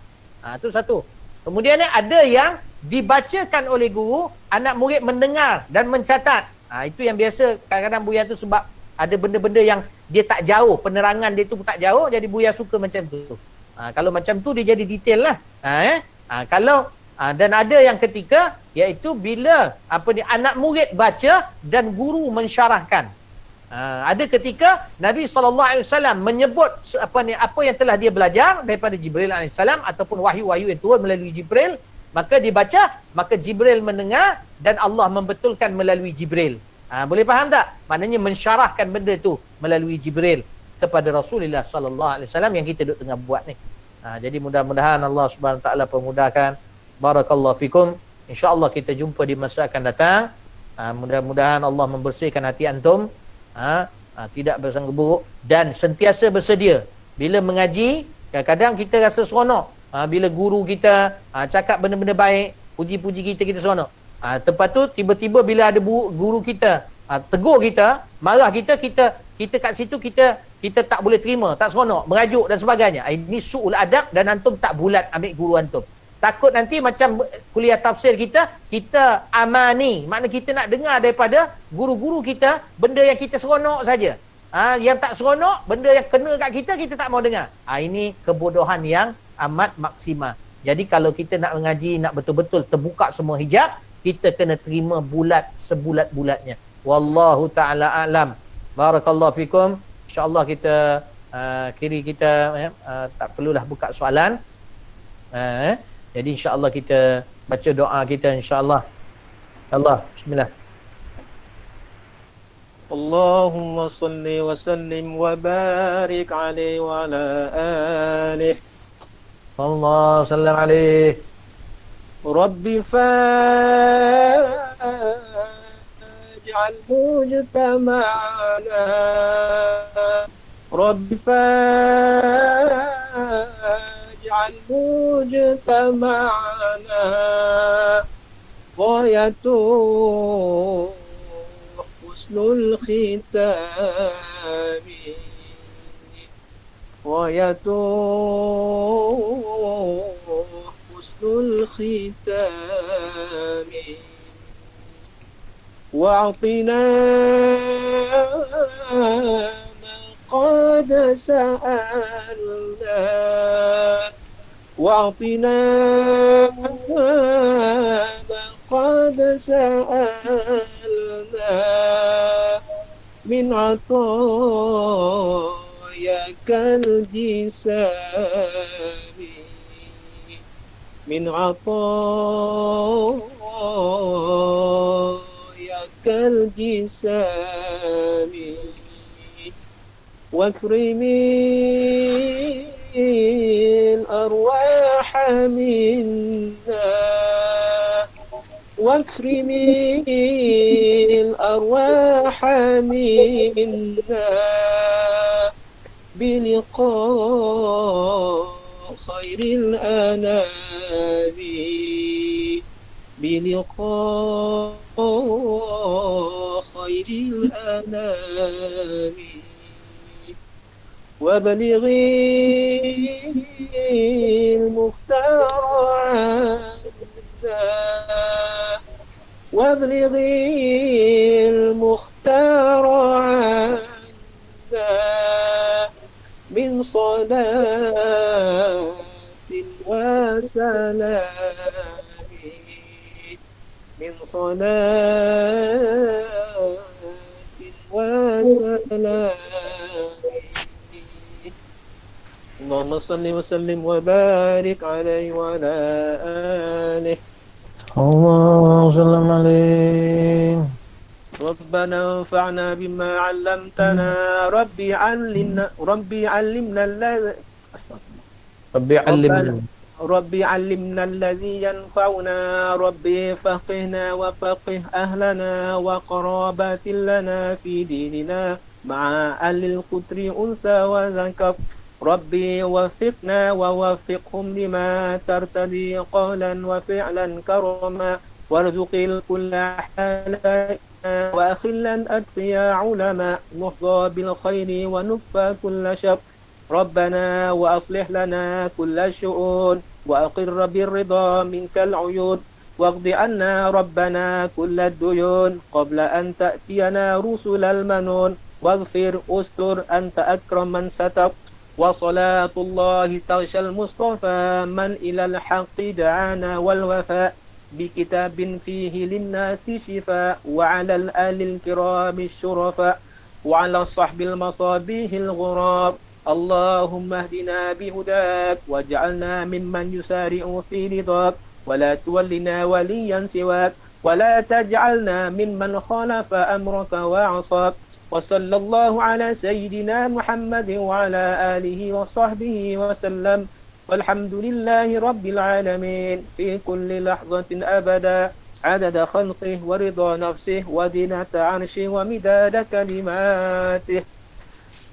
Tu satu. Kemudian ada yang dibacakan oleh guru, anak murid mendengar dan mencatat. Itu yang biasa kadang-kadang Buya tu, sebab ada benda-benda yang dia tak jauh, penerangan dia tu tak jauh, jadi Buya suka macam tu. Kalau macam tu dia jadi detail lah. Dan ada yang ketika, iaitu bila anak murid baca dan guru mensyarahkan. Ada ketika Nabi SAW menyebut apa yang telah dia belajar daripada Jibril AS ataupun wahyu-wahyu yang turun melalui Jibril, maka dibaca, maka Jibril mendengar dan Allah membetulkan melalui Jibril. Boleh faham tak? Maknanya mensyarahkan benda tu melalui Jibril kepada Rasulullah SAW yang kita duduk tengah buat ni. Jadi mudah-mudahan Allah Subhanahu Wa Taala permudahkan. Barakallahu fikum. InsyaAllah kita jumpa di masa akan datang. Mudah-mudahan Allah membersihkan hati antum, tidak bersangka buruk, dan sentiasa bersedia. Bila mengaji, kadang-kadang kita rasa seronok. Bila guru kita cakap benda-benda baik, puji-puji kita seronok. Tempat tu tiba-tiba bila ada guru kita tegur kita, marah kita, kita kat situ kita tak boleh terima, tak seronok, merajuk dan sebagainya. Ini su'ul adab dan antum tak bulat ambil guru antum. Takut nanti macam kuliah tafsir kita amani, makna kita nak dengar daripada guru-guru kita benda yang kita seronok saja. Yang tak seronok, benda yang kena kat kita tak mau dengar. Ini kebodohan yang amat maksimal. Jadi kalau kita nak mengaji, nak betul-betul terbuka semua hijab, kita kena terima bulat sebulat-bulatnya. Wallahu ta'ala a'lam. Barakallahu fikum. InsyaAllah kita kiri kita tak perlulah buka soalan. Jadi insya-Allah kita baca doa kita insya-Allah. Allah, bismillah. Allahumma salli wa sallim wa barik alaihi wa ala alihi. Sallallahu sallam alaihi. Rabbi faj'al mujtama'ana. Rabbi فاجعل مجتمعنا غايته حسن الختام غايته حسن الختام واعطنا قد سألنا واعطنا ما قد سألنا من عطاياك الجسام من عطاياك الجسام واكرم الأرواح منا واكرم الأرواح منا بلقاء خير الأنام بلقاء خير الأنام وبلغي المختار عنا وابلغي المختار عنا من صلاة وسلام من صلاة وسلام اللهم صل وسلم وبارك عليه وعلى آله اللهم صل عليه. ربنا انفعنا بما علمتنا ربي علمنا ربي علمنا الذي ينفعنا ربي فقهنا وفقه أهلنا وقرابات لنا في ديننا مع أهل القدر أنثى وذكر ربي وفقنا ووفقهم لما ترتدي قولا وفعلا كرما وارزق الكل حالا وأخلا أتقيا علماء نحظى بالخير ونكفى كل شر ربنا وأصلح لنا كل الشؤون وأقر بالرضا منك العيون واقض عنا ربنا كل الديون قبل أن تأتينا رسل المنون واغفر أستر أنت أكرم من ستر وصلاة الله تغشى المصطفى من إلى الحق دعانا والوفاء بكتاب فيه للناس شفاء وعلى الآل الكرام الشرفاء وعلى الصحب المصابيح الغراب اللهم اهدنا بهداك واجعلنا ممن يسارع في رضاك ولا تولنا وليا سواك ولا تجعلنا ممن خالف أمرك وعصاك وصلى الله على سيدنا محمد وعلى آله وصحبه وسلم والحمد لله رب العالمين في كل لحظة أبدا عدد خلقه ورضا نفسه وزنة عرشه ومداد كلماته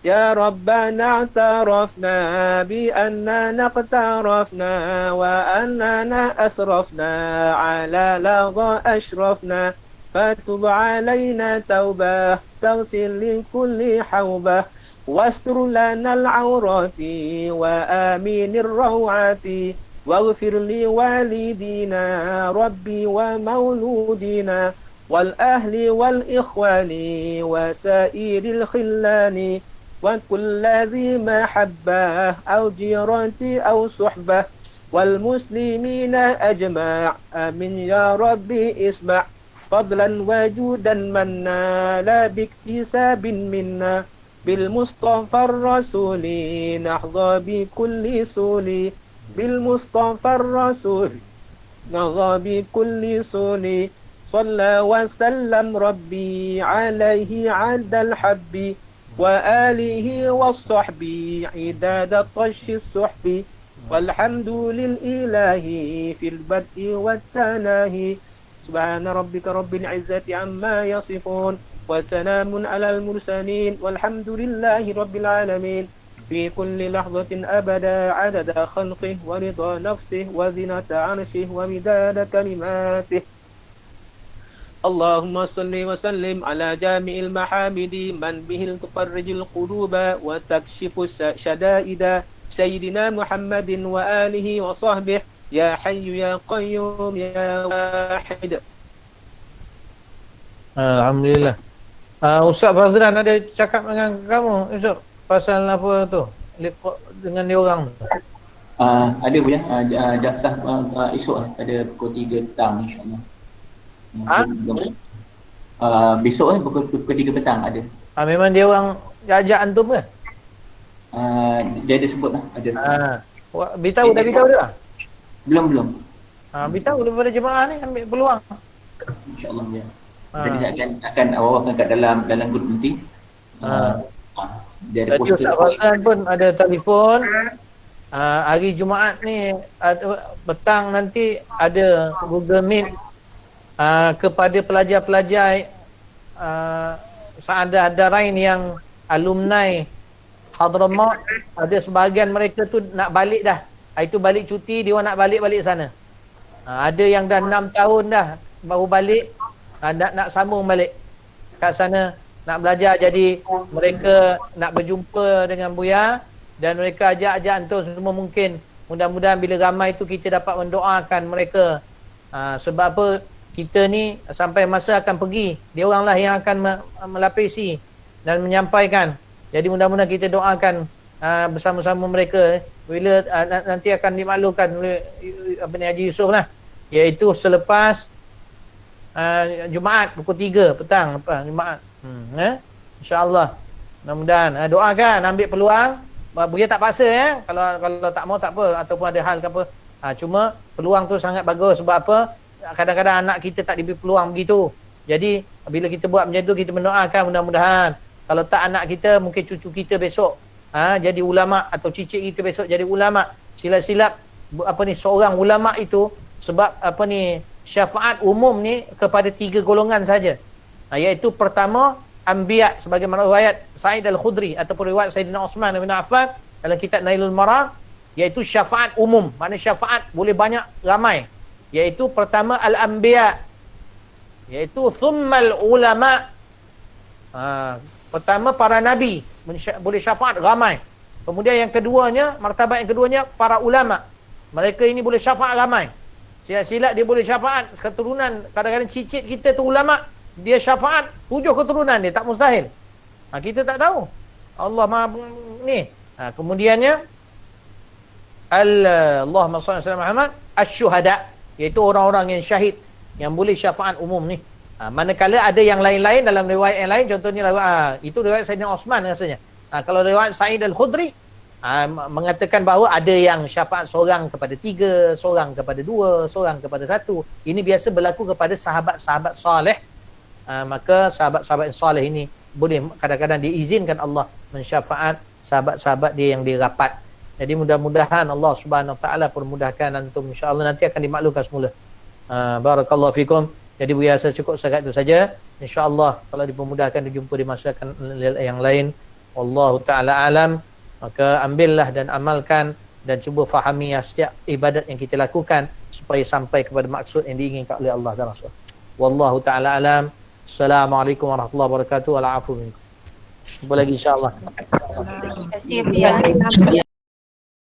يا ربنا اعترفنا بأننا اقترفنا وأننا أسرفنا على لظى أشرفنا فتب علينا توبة تغسل لكل حوبة واستر لنا العورات وآمين الروعات واغفر لوالدينا ربي ومولودنا والأهل والإخوان وسائر الخلان وكل ذي محبة أو جيران أو صحبة والمسلمين أجمع آمين يا ربي اسمع فضلا وجودا منا لا باكتساب منا بالمصطفى الرسول نحظى بكل سول بالمصطفى الرسول نحظى بكل سول صلى وسلم ربي عليه عد الحب وآله والصحب عداد طش الصحب والحمد للإله في البدء والتناهي سبحان ربك رب العزة عما يصفون وسلام على المرسلين والحمد لله رب العالمين في كل لحظة أبدا عدد خلقه ورضا نفسه وزنة عرشه ومداد كلماته اللهم صل وسلم على جامع المحامد من به تفرج القلوب وتكشف الشدائد سيدنا محمد وآله وصحبه يا حي يا قيوم يا واحد. Alhamdulillah. Ustaz Fazlan ada cakap dengan kamu Ustaz pasal apa tu? Dengan dia orang tu. Ada punya jasah esok pada pukul 3 petang insya-Allah. Besok pukul 3 petang ada. Memang dia orang ajak antum ke? Dia ada sebut lah ada. Beritahu dah? Belum. Beritahu daripada jemaah ni ambil peluang. InsyaAllah ya. Jadi akan awak kat dalam grup nanti. Dia ada poster. Ustaz Fazlan pun ada telefon. Hari Jumaat ni petang nanti ada Google Meet kepada pelajar-pelajar Saadah Darain yang alumni Hadramaut. Ada sebahagian mereka tu nak balik dah. Itu balik cuti, dia nak balik sana. Ada yang dah 6 tahun dah baru balik, nak sambung balik kat sana, nak belajar. Jadi mereka nak berjumpa dengan Buya dan mereka ajak antum semua mungkin. Mudah-mudahan bila ramai tu kita dapat mendoakan mereka. Sebab apa? Kita ni sampai masa akan pergi, dia oranglah yang akan melapisi dan menyampaikan. Jadi mudah-mudahan kita doakan bersama-sama mereka bila nanti akan dimaklumkan oleh Haji Yusof lah, iaitu selepas Jumaat pukul 3 petang Jumaat. InsyaAllah. Mudah-mudahan doakan, ambil peluang. Buya tak paksa ya. Kalau tak mau tak apa, ataupun ada hal ke apa. Cuma peluang tu sangat bagus. Sebab apa? Kadang-kadang anak kita tak diberi peluang begitu. Jadi bila kita buat macam tu, kita mendoakan mudah-mudahan kalau tak anak kita, mungkin cucu kita besok jadi ulama, atau cicit kita besok jadi ulama. Silap-silap seorang ulama itu, sebab syafaat umum ni kepada 3 golongan saja. Iaitu pertama anbiya, sebagaimana riwayat Sa'id Al-Khudri ataupun riwayat Sayyidina Uthman bin Affan dalam kitab Nailul Maram, iaitu syafaat umum. Maknanya syafaat boleh banyak, ramai. Iaitu pertama al-anbiya, iaitu thummal ulama. Pertama para nabi boleh syafaat ramai. Kemudian yang keduanya, martabat yang keduanya para ulama. Mereka ini boleh syafaat ramai. Silat dia boleh syafaat keturunan. Kadang-kadang cicit kita tu ulama, dia syafaat 7 keturunan dia, tak mustahil. Kita tak tahu. Allah Maha ni. Kemudiannya Allahumma shalli ala Muhammad asy-syuhada, iaitu orang-orang yang syahid yang boleh syafaat umum ni. Manakala ada yang lain-lain dalam riwayat yang lain, contohnya itu riwayat Sayyidina Osman rasanya. Kalau riwayat Sa'id Al-Khudri mengatakan bahawa ada yang syafaat seorang kepada 3, seorang kepada 2, seorang kepada 1. Ini biasa berlaku kepada sahabat-sahabat soleh. Maka sahabat-sahabat soleh ini boleh kadang-kadang diizinkan Allah mensyafaat sahabat-sahabat dia yang dirapat. Jadi mudah-mudahan Allah Subhanahu Wa Taala permudahkan antum, insya-Allah nanti akan dimaklumkan semula. Barakallahu fikum. Jadi Buya rasa cukup setakat itu saja. InsyaAllah kalau dipermudahkan dijumpa di masa yang lain. Wallahu ta'ala alam. Maka ambillah dan amalkan dan cuba fahami setiap ibadat yang kita lakukan supaya sampai kepada maksud yang diinginkan oleh Allah dan Rasul. Wallahu ta'ala alam. Assalamualaikum warahmatullahi wabarakatuh. Wal afu minkum. Jumpa lagi insya-Allah. Terima kasih.